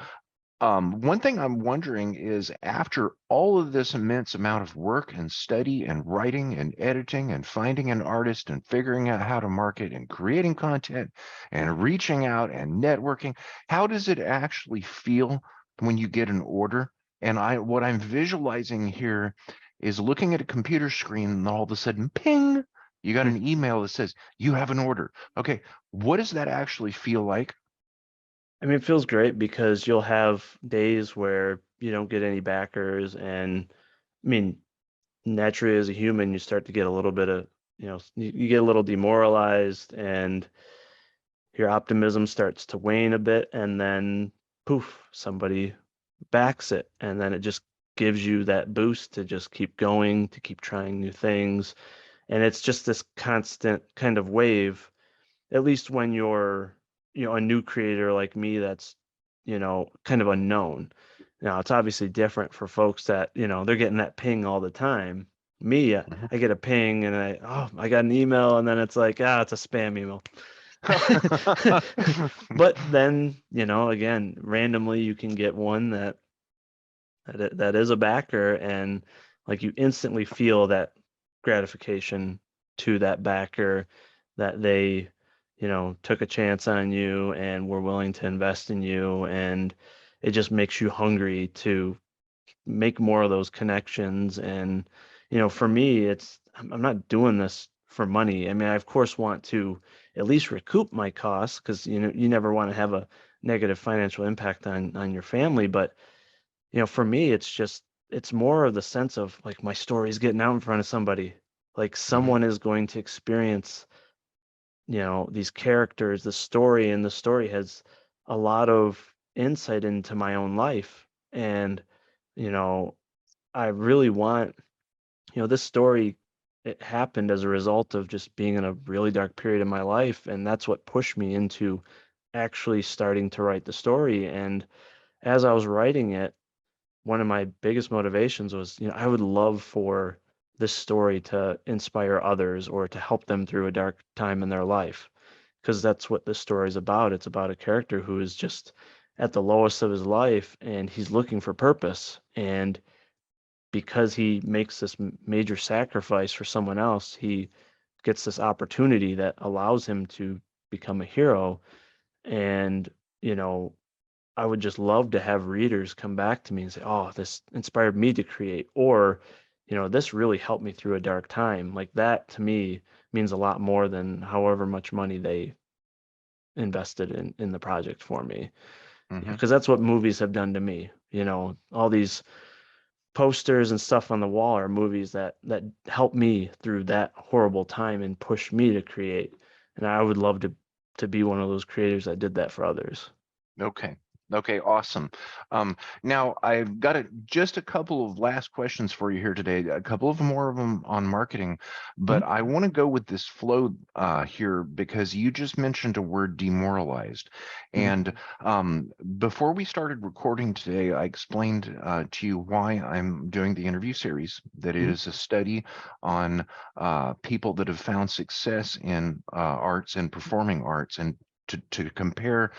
Speaker 1: One thing I'm wondering is after all of this immense amount of work and study and writing and editing and finding an artist and figuring out how to market and creating content and reaching out and networking, how does it actually feel when you get an order? And what I'm visualizing here is looking at a computer screen and all of a sudden, ping, you got an email that says you have an order. Okay, what does that actually feel like?
Speaker 2: I mean, it feels great because you'll have days where you don't get any backers, and I mean, naturally as a human, you start to get a little bit of, you get a little demoralized, and your optimism starts to wane a bit, and then poof, somebody backs it, and then it just gives you that boost to just keep going, to keep trying new things, and it's just this constant kind of wave, at least when you're, a new creator like me that's, kind of unknown. Now, it's obviously different for folks that, they're getting that ping all the time. Me,
Speaker 1: Mhm.
Speaker 2: I get a ping and I got an email, and then it's like, it's a spam email. But then, again, randomly you can get one that is a backer, and like you instantly feel that gratification to that backer, that they, took a chance on you and were willing to invest in you, and it just makes you hungry to make more of those connections. And for me, I'm not doing this for money. I mean, I of course want to at least recoup my costs, because you never want to have a negative financial impact on your family. But for me, it's more of the sense of like my story's getting out in front of somebody. Like
Speaker 1: Mhm.
Speaker 2: someone is going to experience, these characters, the story, and the story has a lot of insight into my own life. And, you know, I really want, this story, it happened as a result of just being in a really dark period in my life. And that's what pushed me into actually starting to write the story. And as I was writing it, one of my biggest motivations was, I would love for this story to inspire others or to help them through a dark time in their life. Because that's what this story is about. It's about a character who is just at the lowest of his life, and he's looking for purpose. And because he makes this major sacrifice for someone else, he gets this opportunity that allows him to become a hero. And, you know, I would just love to have readers come back to me and say, "Oh, this inspired me to create," or, "This really helped me through a dark time." Like that to me means a lot more than however much money they invested in the project for me.
Speaker 1: Mhm.
Speaker 2: Because that's what movies have done to me. All these posters and stuff on the wall are movies that help me through that horrible time and push me to create. And I would love to be one of those creators that did that for others.
Speaker 1: Okay. Okay, awesome. Now I've got just a couple of last questions for you here today. A couple of more of them on marketing, but
Speaker 2: Mhm.
Speaker 1: I want to go with this flow here because you just mentioned a word demoralized.
Speaker 2: Mhm.
Speaker 1: And before we started recording today, I explained to you why I'm doing the interview series, that it
Speaker 2: Mhm.
Speaker 1: is a study on people that have found success in arts and performing arts and to compare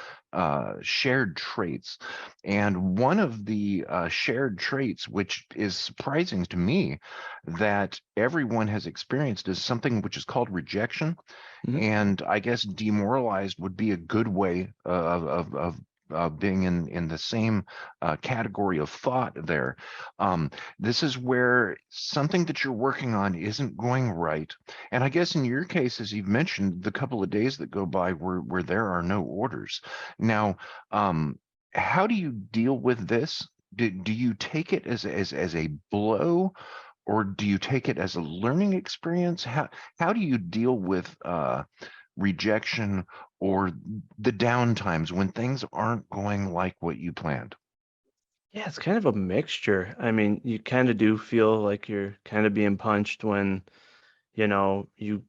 Speaker 1: shared traits. And one of the shared traits, which is surprising to me, that everyone has experienced is something which is called rejection.
Speaker 2: Mhm.
Speaker 1: And I guess demoralized would be a good way of being in the same category of thought there. Um, this is where something that you're working on isn't going right. And I guess in your case, as you've mentioned, the couple of days that go by where there are no orders. Now, how do you deal with this? Do you take it as a blow, or do you take it as a learning experience? How do you deal with rejection or the downtimes when things aren't going like what you planned?
Speaker 2: Yeah, it's kind of a mixture. I mean, you kind of do feel like you're kind of being punched when, you know, you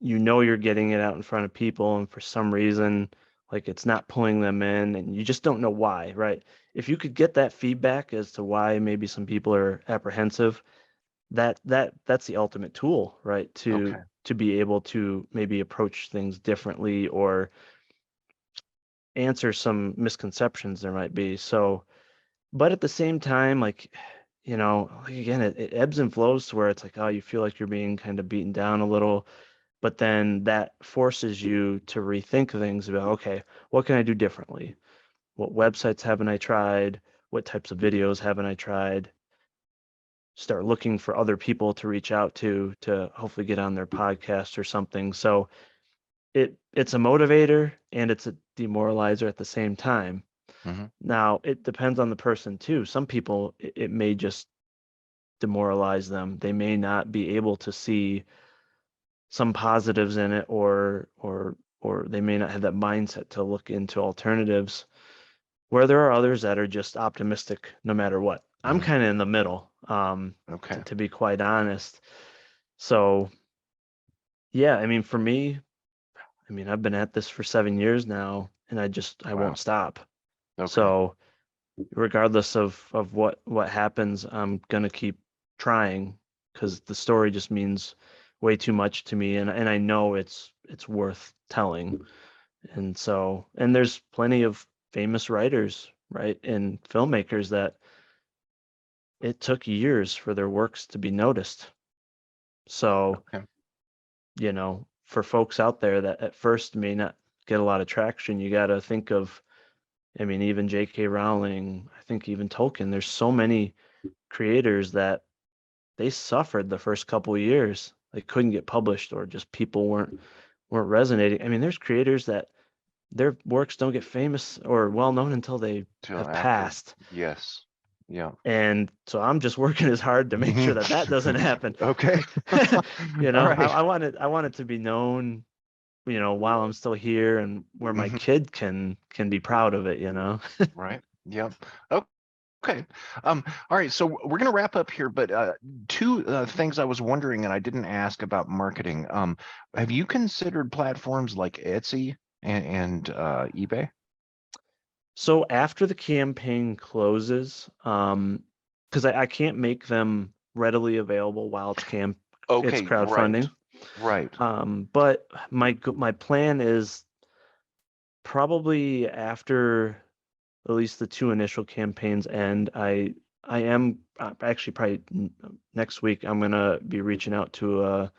Speaker 2: you're getting it out in front of people, and for some reason, like it's not pulling them in, and you just don't know why, right? If you could get that feedback as to why maybe some people are apprehensive, that's the ultimate tool, right? To
Speaker 1: Okay.
Speaker 2: be able to maybe approach things differently or answer some misconceptions there might be. So, But at the same time, like, like again, it ebbs and flows to where it's like, oh, you feel like you're being kind of beaten down a little, but then that forces you to rethink things about, okay, what can I do differently? What websites haven't I tried? What types of videos haven't I tried? Start looking for other people to reach out to hopefully get on their podcast or something. So it's a motivator and it's a demoralizer at the same time.
Speaker 1: Hmm.
Speaker 2: Now, it depends on the person too. Some people, it may just demoralize them. They may not be able to see some positives in it, or they may not have that mindset to look into alternatives, where there are others that are just optimistic no matter what. I'm
Speaker 1: Hmm.
Speaker 2: kind of in the middle,
Speaker 1: Okay.
Speaker 2: to be quite honest. So yeah, I mean, for me, I mean, I've been at this for 7 years now, and I won't
Speaker 1: Wow.
Speaker 2: stop.
Speaker 1: Okay.
Speaker 2: So regardless of what happens, I'm gonna keep trying because the story just means way too much to me, and I know it's worth telling. And so, and there's plenty of famous writers, right, and filmmakers that it took years for their works to be noticed. So,
Speaker 1: Okay.
Speaker 2: for folks out there that at first may not get a lot of traction, you got to think of, I mean, even J.K. Rowling, I think even Tolkien, there's so many creators that they suffered the first couple of years. They couldn't get published or just people weren't resonating. I mean, there's creators that their works don't get famous or well known until they
Speaker 1: Till
Speaker 2: have
Speaker 1: after.
Speaker 2: passed.
Speaker 1: Yes. Yeah.
Speaker 2: And so I'm just working as hard to make sure that that doesn't happen.
Speaker 1: Okay. All
Speaker 2: I,
Speaker 1: right.
Speaker 2: I want it to be known, while I'm still here and where my
Speaker 1: Hmm.
Speaker 2: kid can be proud of it.
Speaker 1: Right. Yep. Okay. All right. So we're going to wrap up here, but two things I was wondering, and I didn't ask about marketing. Have you considered platforms like Etsy and eBay?
Speaker 2: So after the campaign closes, because I can't make them readily available while it's
Speaker 1: Okay. Right.
Speaker 2: crowdfunding.
Speaker 1: Right.
Speaker 2: But my plan is probably after at least the two initial campaigns end, I am actually probably next week I'm gonna be reaching out to a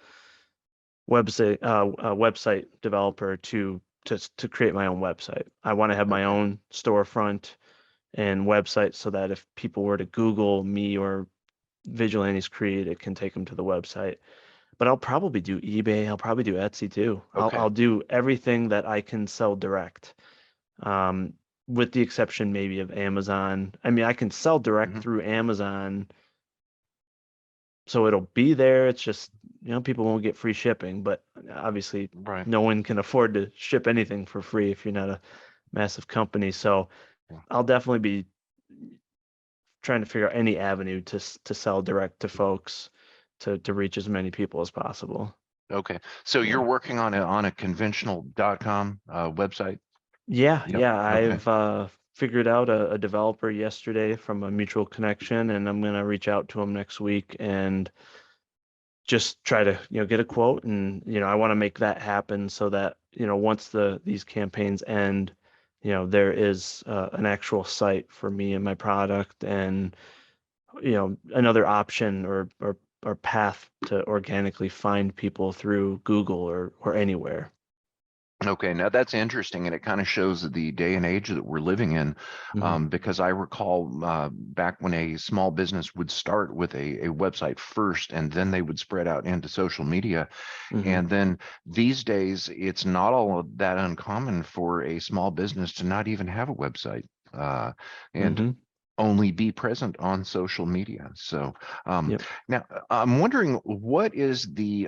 Speaker 2: website developer to create my own website. I want to have my
Speaker 1: Okay.
Speaker 2: own storefront and website so that if people were to Google me or Vigilantes Create, it can take them to the website. But I'll probably do eBay. I'll probably do Etsy too.
Speaker 1: Okay.
Speaker 2: I'll do everything that I can sell direct, um, with the exception maybe of Amazon. I mean, I can sell direct
Speaker 1: Hmm.
Speaker 2: through Amazon, so it'll be there. It's just, people won't get free shipping, but obviously
Speaker 1: Right.
Speaker 2: no one can afford to ship anything for free if you're not a massive company. So
Speaker 1: Yeah.
Speaker 2: I'll definitely be trying to figure out any avenue to sell direct to folks to reach as many people as possible.
Speaker 1: Okay. So you're
Speaker 2: Yeah.
Speaker 1: working on a conventional.com website?
Speaker 2: Yeah,
Speaker 1: Yep.
Speaker 2: yeah.
Speaker 1: Okay.
Speaker 2: I've figured out a developer yesterday from a mutual connection, and I'm gonna reach out to him next week and just try to, get a quote. And, I want to make that happen so that, once these campaigns end, there is an actual site for me and my product and, another option or path to organically find people through Google or anywhere.
Speaker 1: Okay, now that's interesting, and it kind of shows the day and age that we're living in,
Speaker 2: Hmm.
Speaker 1: because I recall back when a small business would start with a website first, and then they would spread out into social media.
Speaker 2: Hmm.
Speaker 1: And then these days, it's not all that uncommon for a small business to not even have a website. And
Speaker 2: Hmm.
Speaker 1: only be present on social media. So
Speaker 2: Yep.
Speaker 1: now I'm wondering, what is the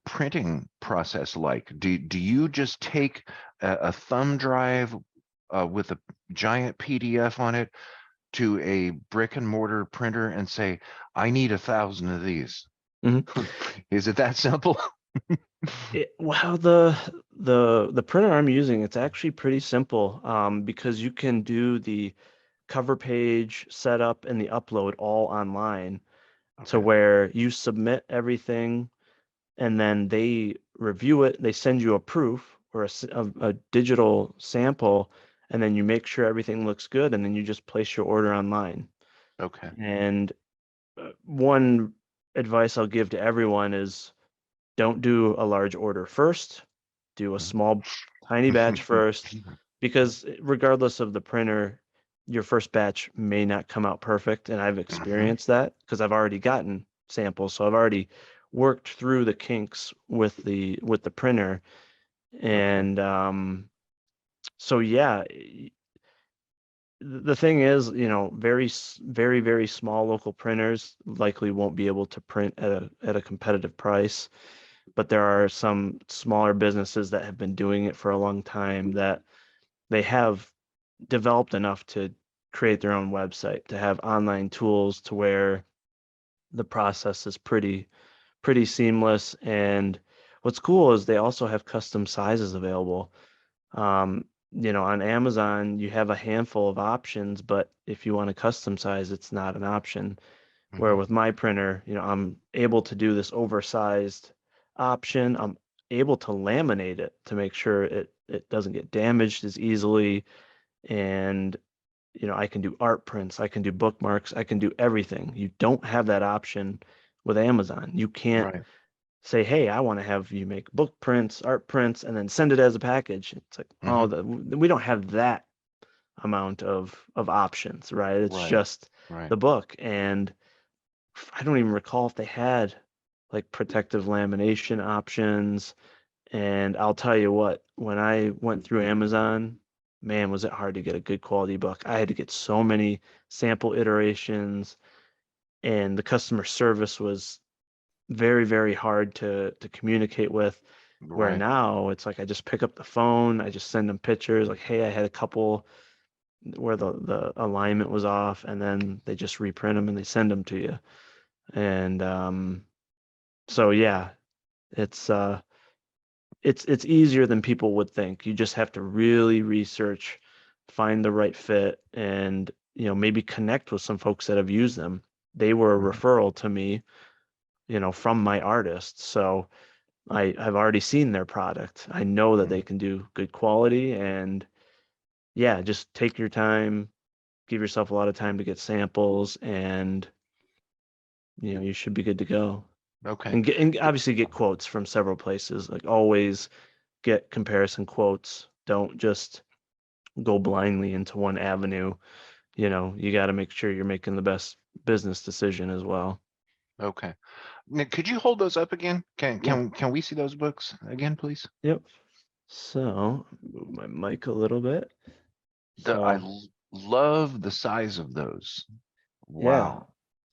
Speaker 1: printing process like? Do you just take a thumb drive with a giant PDF on it to a brick and mortar printer and say, I need 1,000 of these?
Speaker 2: Hmm.
Speaker 1: Is it that simple?
Speaker 2: Well, the printer I'm using, it's actually pretty simple, because you can do the cover page setup and the upload all online, to
Speaker 1: Okay.
Speaker 2: where you submit everything and then they review it. They send you a proof or a digital sample, and then you make sure everything looks good, and then you just place your order online.
Speaker 1: Okay.
Speaker 2: And one advice I'll give to everyone is don't do a large order first. Do a small, tiny batch first, because regardless of the printer, your first batch may not come out perfect. And I've
Speaker 1: Mhm.
Speaker 2: experienced that because I've already gotten samples. So I've already worked through the kinks with the printer.
Speaker 1: Okay.
Speaker 2: And so yeah, the thing is, very, very small local printers likely won't be able to print at a competitive price. But there are some smaller businesses that have been doing it for a long time that they have developed enough to create their own website, to have online tools to where the process is pretty seamless. And what's cool is they also have custom sizes available. On Amazon, you have a handful of options, but if you want a custom size, it's not an option. Where
Speaker 1: Mhm.
Speaker 2: with my printer, I'm able to do this oversized option. I'm able to laminate it to make sure it doesn't get damaged as easily. And, I can do art prints, I can do bookmarks, I can do everything. You don't have that option with Amazon. You can't
Speaker 1: Right.
Speaker 2: say, hey, I want to have you make book prints, art prints, and then send it as a package. It's like, oh,
Speaker 1: Mhm.
Speaker 2: we don't have that amount of options, right? It's
Speaker 1: Right.
Speaker 2: just
Speaker 1: Right.
Speaker 2: the book. And I don't even recall if they had like protective lamination options. And I'll tell you what, when I went through Amazon, man, was it hard to get a good quality book. I had to get so many sample iterations, and the customer service was very, very hard to communicate with. Where
Speaker 1: Right.
Speaker 2: now it's like I just pick up the phone, I just send them pictures like, hey, I had a couple where the alignment was off, and then they just reprint them and they send them to you. And so yeah, it's it's easier than people would think. You just have to really research, find the right fit, and maybe connect with some folks that have used them. They were a
Speaker 1: Mhm.
Speaker 2: referral to me, from my artist. So I've already seen their product. I know that they
Speaker 1: Mhm.
Speaker 2: can do good quality, and yeah, just take your time, give yourself a lot of time to get samples, and you should be good to go.
Speaker 1: Okay.
Speaker 2: And obviously get quotes from several places. Like always get comparison quotes. Don't just go blindly into one avenue. You got to make sure you're making the best business decision as well.
Speaker 1: Okay. Nick, could you hold those up again? Can
Speaker 2: Yeah.
Speaker 1: can can we see those books again, please?
Speaker 2: Yep. So move my mic a little bit. So
Speaker 1: Love the size of those.
Speaker 2: yeah.
Speaker 1: Wow.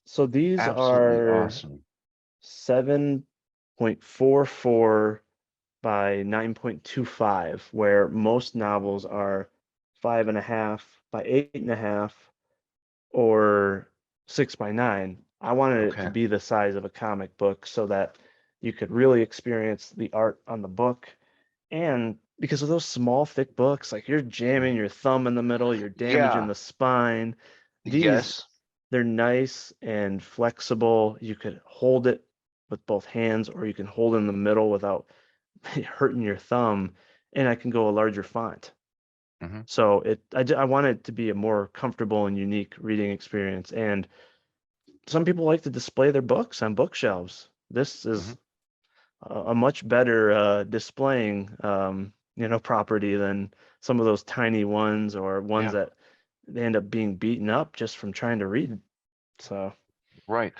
Speaker 2: So these
Speaker 1: Absolutely
Speaker 2: are
Speaker 1: awesome.
Speaker 2: 7.44 by 9.25, where most novels are 5.5 by 8.5 or 6 by 9. I wanted it to
Speaker 1: Okay.
Speaker 2: be the size of a comic book so that you could really experience the art on the book. And because of those small, thick books, like you're jamming
Speaker 1: Mhm.
Speaker 2: your thumb in the middle, you're damaging
Speaker 1: Yeah.
Speaker 2: the spine. These,
Speaker 1: Yes.
Speaker 2: they're nice and flexible. You could hold it with both hands, or you can hold it in the middle without hurting your thumb. And I can go a larger font.
Speaker 1: Hmm.
Speaker 2: So I want it to be a more comfortable and unique reading experience. And some people like to display their books on bookshelves. This
Speaker 1: Hmm.
Speaker 2: is a much better displaying property than some of those tiny ones or ones
Speaker 1: Yeah.
Speaker 2: that they end up being beaten up just from trying to read. So
Speaker 1: Right.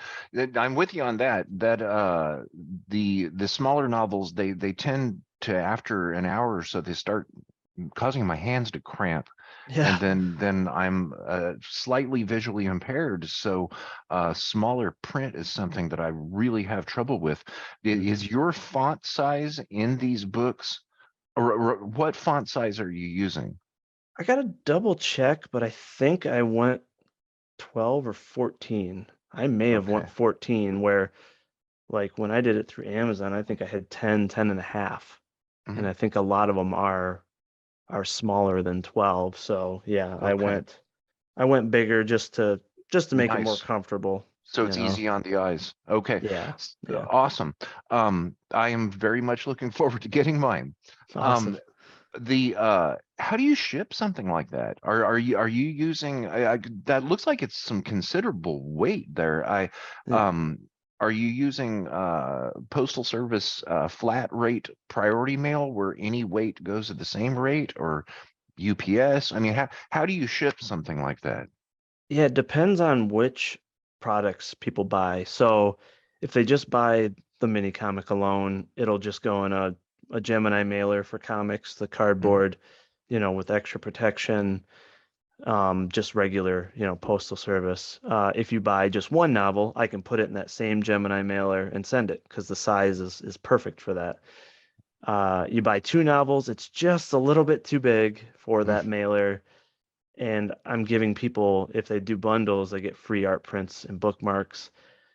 Speaker 1: I'm with you on that. The smaller novels, they tend to, after an hour or so, they start causing my hands to cramp, and
Speaker 2: yeah,
Speaker 1: then I'm slightly visually impaired, so smaller print is something that I really have trouble with.
Speaker 2: hmm,
Speaker 1: Is your font size in these books, or what font size are you using?
Speaker 2: I gotta double check, but I think I went 12 or 14. I may have went
Speaker 1: Okay.
Speaker 2: 14 where like when I did it through Amazon, I think I had 10, 10.5. And
Speaker 1: Hmm.
Speaker 2: I think a lot of them are smaller than 12. So yeah,
Speaker 1: Okay.
Speaker 2: I went bigger just to make it more
Speaker 1: Nice.
Speaker 2: comfortable,
Speaker 1: So it's easy on the eyes. Okay.
Speaker 2: Yeah, yeah.
Speaker 1: Awesome. I am very much looking forward to getting mine. Um,
Speaker 2: Awesome.
Speaker 1: the how do you ship something like that? Are you using that looks like it's some considerable weight there. I
Speaker 2: Uh,
Speaker 1: um are you using postal service flat rate priority mail where any weight goes at the same rate, or UPS? I mean, how do you ship something like that?
Speaker 2: Yeah, it depends on which products people buy. So if they just buy the mini comic alone, it'll just go in a Gemini mailer for comics, the
Speaker 1: Mhm.
Speaker 2: cardboard, with extra protection, just regular, postal service. If you buy just one novel, I can put it in that same Gemini mailer and send it because the size is perfect for that. You buy two novels, it's just a little bit too big for that mailer. And I'm giving people, if they do bundles, they get free art prints and bookmarks.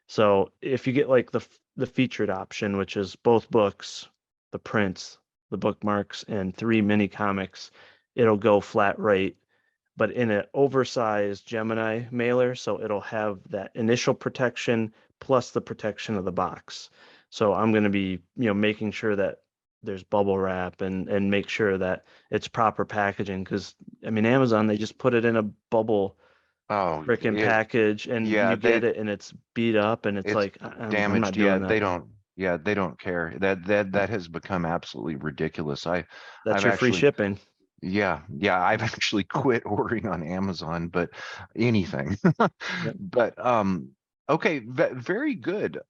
Speaker 2: So if you get like the featured option, which is both books, the prints, the bookmarks, and three mini comics, it'll go flat rate, but in an oversized Gemini mailer, so it'll have that initial protection plus the protection of the box. So I'm going to be, making sure that there's bubble wrap and make sure that it's proper packaging because I mean Amazon they just put it in a bubble
Speaker 1: Oh,
Speaker 2: freaking
Speaker 1: it,
Speaker 2: package and
Speaker 1: yeah,
Speaker 2: you get it and it's beat up and it's
Speaker 1: it's
Speaker 2: like I'm not
Speaker 1: damaged. Yeah,
Speaker 2: doing that.
Speaker 1: they don't care. That has become absolutely ridiculous.
Speaker 2: That's
Speaker 1: I've
Speaker 2: your free
Speaker 1: actually
Speaker 2: shipping.
Speaker 1: yeah, I've actually quit ordering on Amazon, but anything.
Speaker 2: Yep.
Speaker 1: But okay, very good.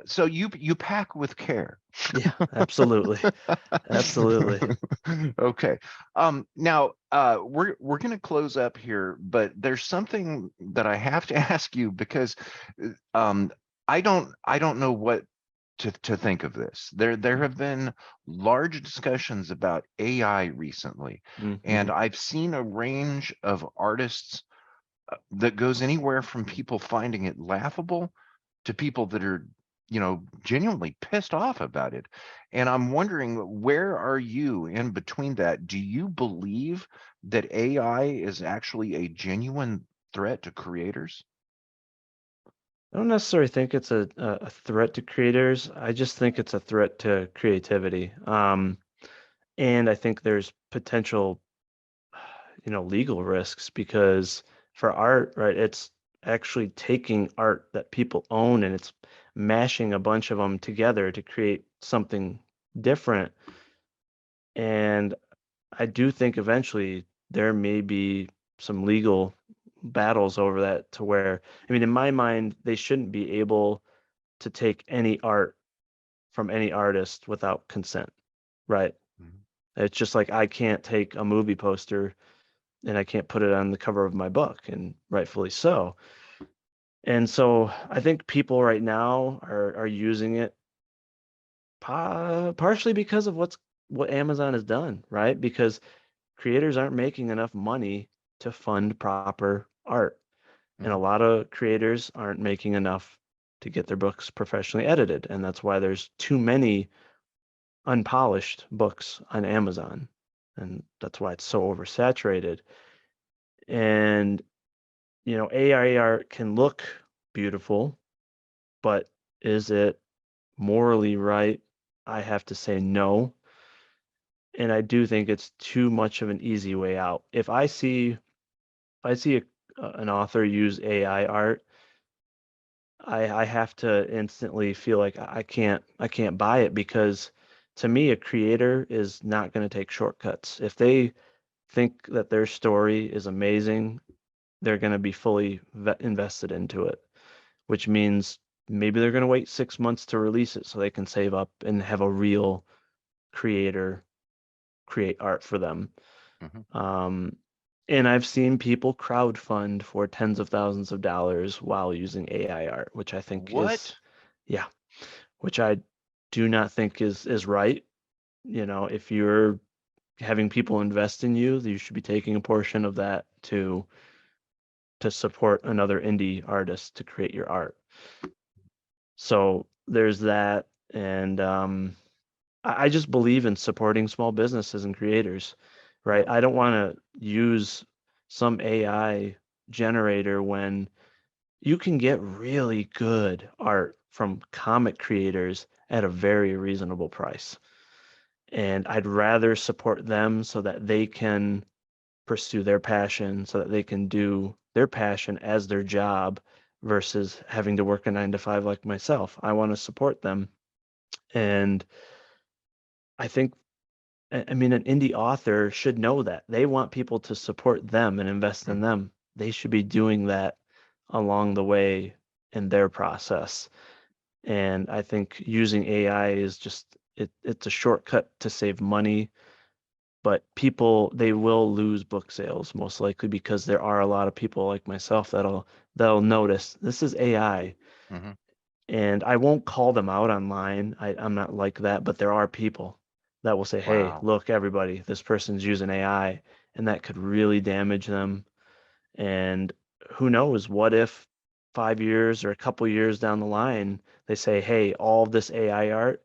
Speaker 1: So you pack with care.
Speaker 2: Yeah, absolutely. Absolutely.
Speaker 1: Okay. Now we're gonna close up here, but there's something that I have to ask you because um I don't know what to think of this. There have been large discussions about AI recently, and
Speaker 2: Hmm.
Speaker 1: I've seen a range of artists that goes anywhere from people finding it laughable to people that are, genuinely pissed off about it. And I'm wondering, where are you in between that? Do you believe that AI is actually a genuine threat to creators?
Speaker 2: I don't necessarily think it's a threat to creators. I just think it's a threat to creativity. And I think there's potential, legal risks because for art, right, it's actually taking art that people own and it's mashing a bunch of them together to create something different. And I do think eventually there may be some legal battles over that to where, I mean, in my mind, they shouldn't be able to take any art from any artist without consent, right?
Speaker 1: Mhm.
Speaker 2: It's just like I can't take a movie poster and I can't put it on the cover of my book, and rightfully so. And so I think people right now are using it partially because of what Amazon has done, right? Because creators aren't making enough money to fund proper art. And a
Speaker 1: Mhm.
Speaker 2: lot of creators aren't making enough to get their books professionally edited. And that's why there's too many unpolished books on Amazon. And that's why it's so oversaturated. And, AI art can look beautiful, but is it morally right? I have to say no. And I do think it's too much of an easy way out. If I see an author use AI art, I have to instantly feel like I can't buy it because to me a creator is not going to take shortcuts. If they think that their story is amazing, they're going to be fully invested into it, which means maybe they're going to wait 6 months to release it so they can save up and have a real creator create art for them.
Speaker 1: Mhm.
Speaker 2: Um, and I've seen people crowdfund for tens of thousands of dollars while using AI art, which I think is,
Speaker 1: What?
Speaker 2: yeah, which I do not think is right. If you're having people invest in you, you should be taking a portion of that to support another indie artist to create your art. So there's that, and I just believe in supporting small businesses and creators, right?
Speaker 1: Yep.
Speaker 2: I don't want to use some AI generator when you can get really good art from comic creators at a very reasonable price. And I'd rather support them so that they can pursue their passion, so that they can do their passion as their job versus having to work a 9 to 5 like myself. I want to support them. And I think, I mean, an indie author should know that. They want people to support them and invest in
Speaker 1: Mhm.
Speaker 2: them. They should be doing that along the way in their process. And I think using AI is just it's a shortcut to save money, but people they will lose book sales most likely because there are a lot of people like myself that'll notice this is AI.
Speaker 1: Mhm.
Speaker 2: And I won't call them out online. I'm not like that, but there are people that will say, hey,
Speaker 1: Wow.
Speaker 2: look, everybody, this person's using AI, and that could really damage them. And who knows, what if 5 years or a couple years down the line, they say, hey, all of this AI art,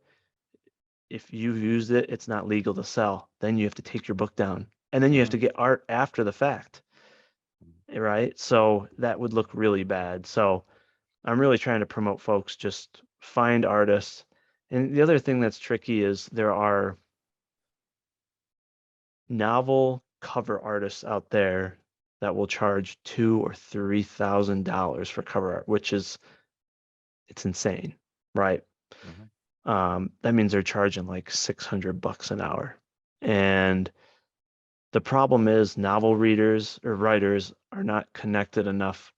Speaker 2: if you've used it, it's not legal to sell. Then you have to take your book down. And then you have
Speaker 1: Mhm.
Speaker 2: to get art after the fact, right? So that would look really bad. So I'm really trying to promote folks just find artists. And the other thing that's tricky is there are novel cover artists out there that will charge $2,000 or $3,000 for cover art, which is it's insane, right?
Speaker 1: Mhm.
Speaker 2: That means they're charging like $600 an hour. And the problem is novel readers or writers are not connected enough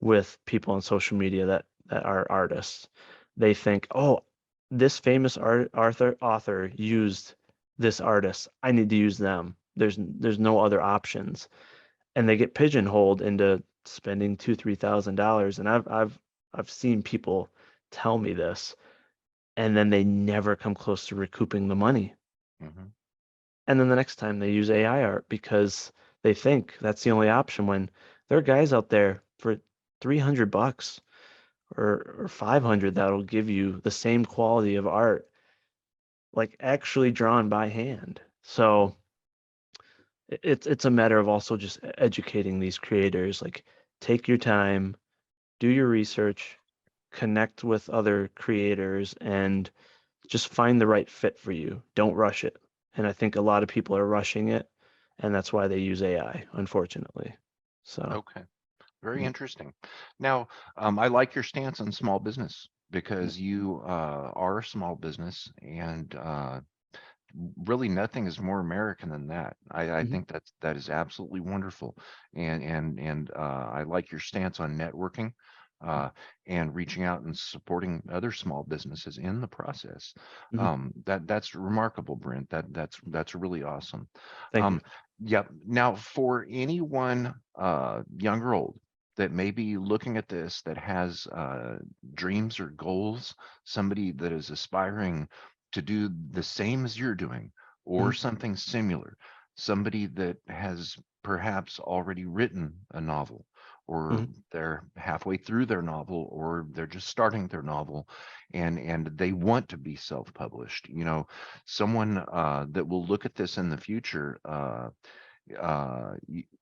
Speaker 2: with people on social media that are artists. They think, oh, this famous author used this artist. I need to use them. There's no other options, and they get pigeonholed into spending $2,000, $3,000. And I've seen people tell me this, and then they never come close to recouping the money.
Speaker 1: Mhm.
Speaker 2: And then the next time they use AI art because they think that's the only option when there are guys out there for $300 or 500 that'll give you the same quality of art, like actually drawn by hand. So it's a matter of also just educating these creators, like take your time, do your research, connect with other creators, and just find the right fit for you. Don't rush it. And I think a lot of people are rushing it, and that's why they use AI, unfortunately. So,
Speaker 1: Okay. Very
Speaker 2: mm,
Speaker 1: interesting. Now, I like your stance on small business
Speaker 2: mm,
Speaker 1: because you are a small business, and really nothing is more American than that. I
Speaker 2: mhm,
Speaker 1: think that is absolutely wonderful, and I like your stance on networking, uh, and reaching out and supporting other small businesses in the process.
Speaker 2: mhm.
Speaker 1: That's remarkable, Brent. That's really awesome.
Speaker 2: Thank you.
Speaker 1: Um, yeah. Now, for anyone, young or old, that may be looking at this that has dreams or goals, somebody that is aspiring to do the same as you're doing or
Speaker 2: Mhm,
Speaker 1: something similar, somebody that has perhaps already written a novel, or
Speaker 2: mhm.
Speaker 1: they're halfway through their novel, or they're just starting their novel, and they want to be self-published, someone that will look at this in the future.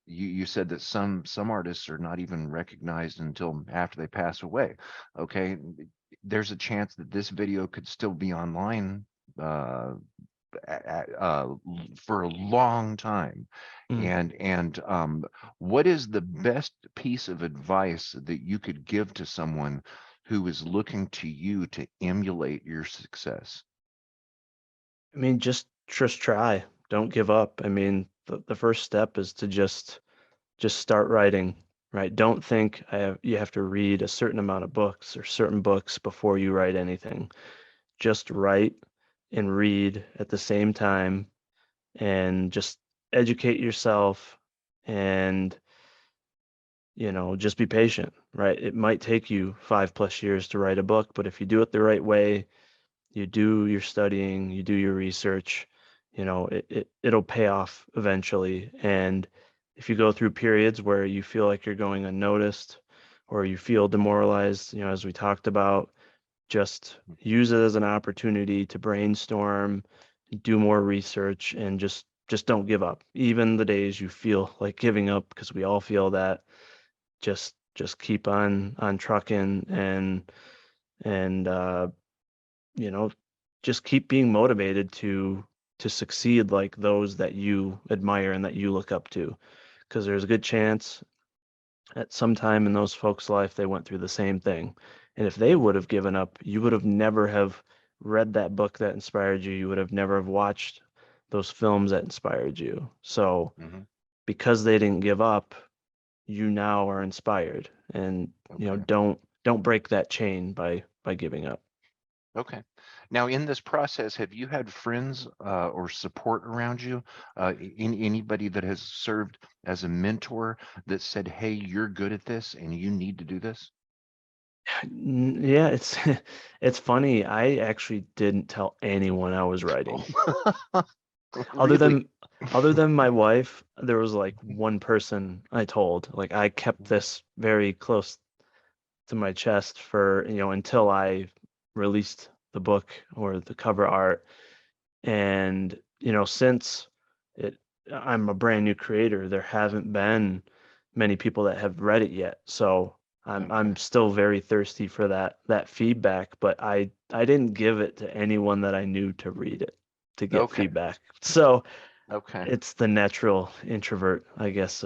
Speaker 1: You said that some artists are not even recognized until after they pass away. Okay, there's a chance that this video could still be online uh, for a long time.
Speaker 2: Mm.
Speaker 1: And what is the best piece of advice that you could give to someone who is looking to you to emulate your success?
Speaker 2: I mean, just try. Don't give up. I mean, the first step is to just start writing, right? Don't think you have to read a certain amount of books or certain books before you write anything. Just write and read at the same time and just educate yourself and, just be patient, right? It might take you 5+ years to write a book, but if you do it the right way, you do your studying, you do your research, it'll pay off eventually. And if you go through periods where you feel like you're going unnoticed or you feel demoralized, as we talked about, just use it as an opportunity to brainstorm, do more research, and just don't give up. Even the days you feel like giving up, because we all feel that, just keep on trucking and you know, just keep being motivated to to succeed like those that you admire and that you look up to, because there's a good chance at some time in those folks' life they went through the same thing. And if they would have given up, you would have never have read that book that inspired you. You would have never have watched those films that inspired you. So
Speaker 1: Hmm.
Speaker 2: because they didn't give up, you now are inspired. And
Speaker 1: Okay.
Speaker 2: don't break that chain by giving up.
Speaker 1: Okay. Now, in this process, have you had friends or support around you? Anybody that has served as a mentor that said, "Hey, you're good at this, and you need to do this"?
Speaker 2: Yeah, it's it's funny. I actually didn't tell anyone I was writing.
Speaker 1: Oh,
Speaker 2: Other
Speaker 1: really?
Speaker 2: than other than my wife, there was like one person I told. Like I kept this very close to my chest for, until I released the book or the cover art. And, since it I'm a brand new creator, there haven't been many people that have read it yet. So I'm
Speaker 1: Okay.
Speaker 2: still very thirsty for that feedback, but I didn't give it to anyone that I knew to read it to get
Speaker 1: Okay.
Speaker 2: feedback. So
Speaker 1: Okay.
Speaker 2: it's the natural introvert, I guess,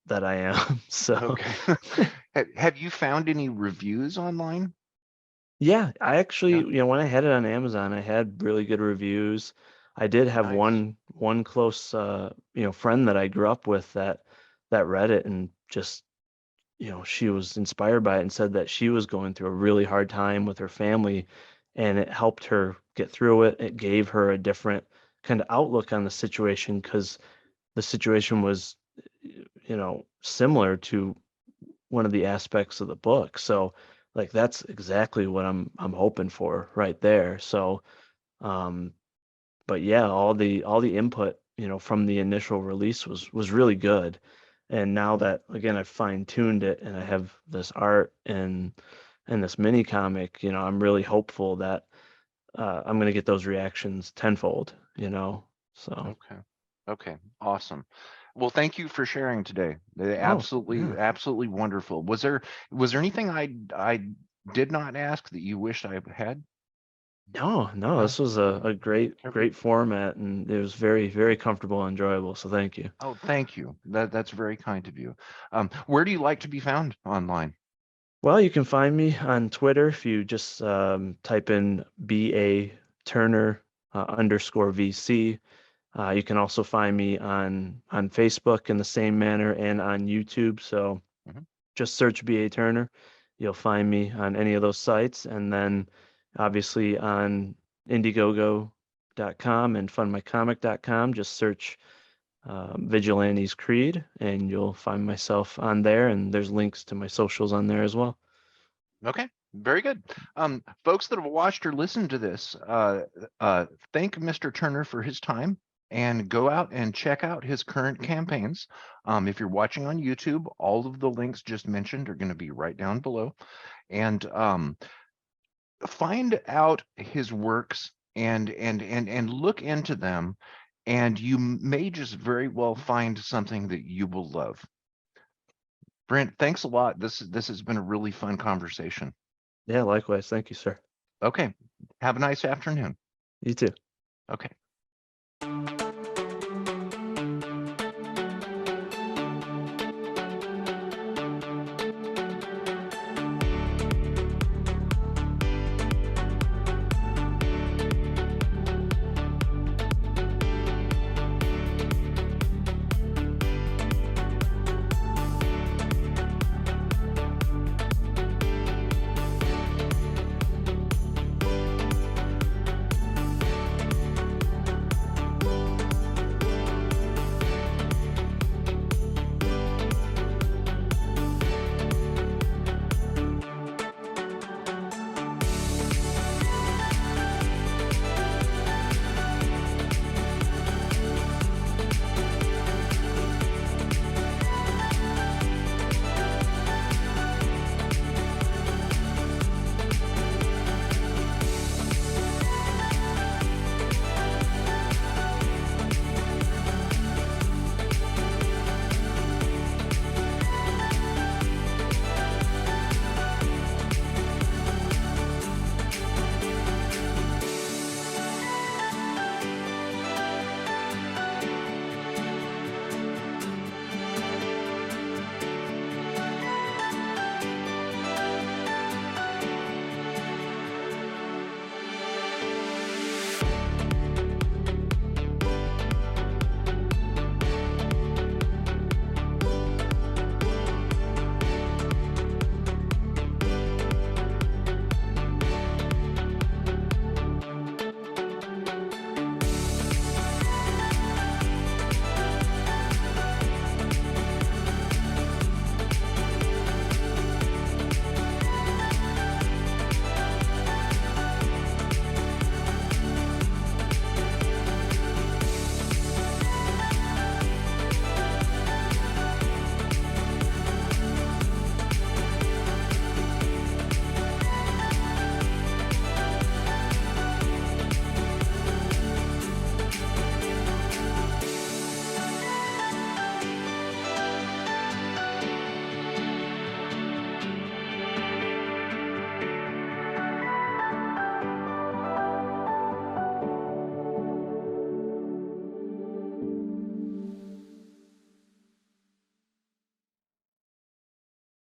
Speaker 2: that I am. So
Speaker 1: Okay. Have you found any reviews online?
Speaker 2: yeah, I actually,
Speaker 1: Yeah.
Speaker 2: when I had it on Amazon, I had really good reviews. I did have
Speaker 1: Nice.
Speaker 2: one close friend that I grew up with that read it and just, she was inspired by it and said that she was going through a really hard time with her family and it helped her get through it. It gave her a different kind of outlook on the situation because the situation was, similar to one of the aspects of the book. So like that's exactly what I'm hoping for right there. So um but yeah, all the input, from the initial release was really good. And now that again I've fine-tuned it and I have this art and this mini comic, I'm really hopeful that I'm gonna get those reactions tenfold. So
Speaker 1: Okay. Okay. Awesome. Well, thank you for sharing today.
Speaker 2: oh
Speaker 1: Absolutely,
Speaker 2: yeah.
Speaker 1: absolutely wonderful. Was there anything I did not ask that you wished I had?
Speaker 2: No, no,
Speaker 1: No.
Speaker 2: this was a great,
Speaker 1: Every,
Speaker 2: great format and it was very, very comfortable and enjoyable. So thank you.
Speaker 1: oh, thank you. That's very kind of you. Where do you like to be found online?
Speaker 2: Well, you can find me on Twitter if you just type in BA Turner underscore VC. You can also find me on Facebook in the same manner and on YouTube. So
Speaker 1: Mhm.
Speaker 2: just search BA Turner. You'll find me on any of those sites. And then obviously on Indiegogo.com and fundmycomic.com, just search Vigilantes Creed and you'll find myself on there. And there's links to my socials on there as well.
Speaker 1: Okay, very good. Folks that have watched or listened to this, thank Mr. Turner for his time and go out and check out his current campaigns. If you're watching on YouTube, all of the links just mentioned are going to be right down below. And find out his works and look into them, and you may just very well find something that you will love. Brent, thanks a lot. This has been a really fun conversation.
Speaker 2: Yeah, likewise. Thank you, sir.
Speaker 1: Okay. Have a nice afternoon.
Speaker 2: You too.
Speaker 1: Okay.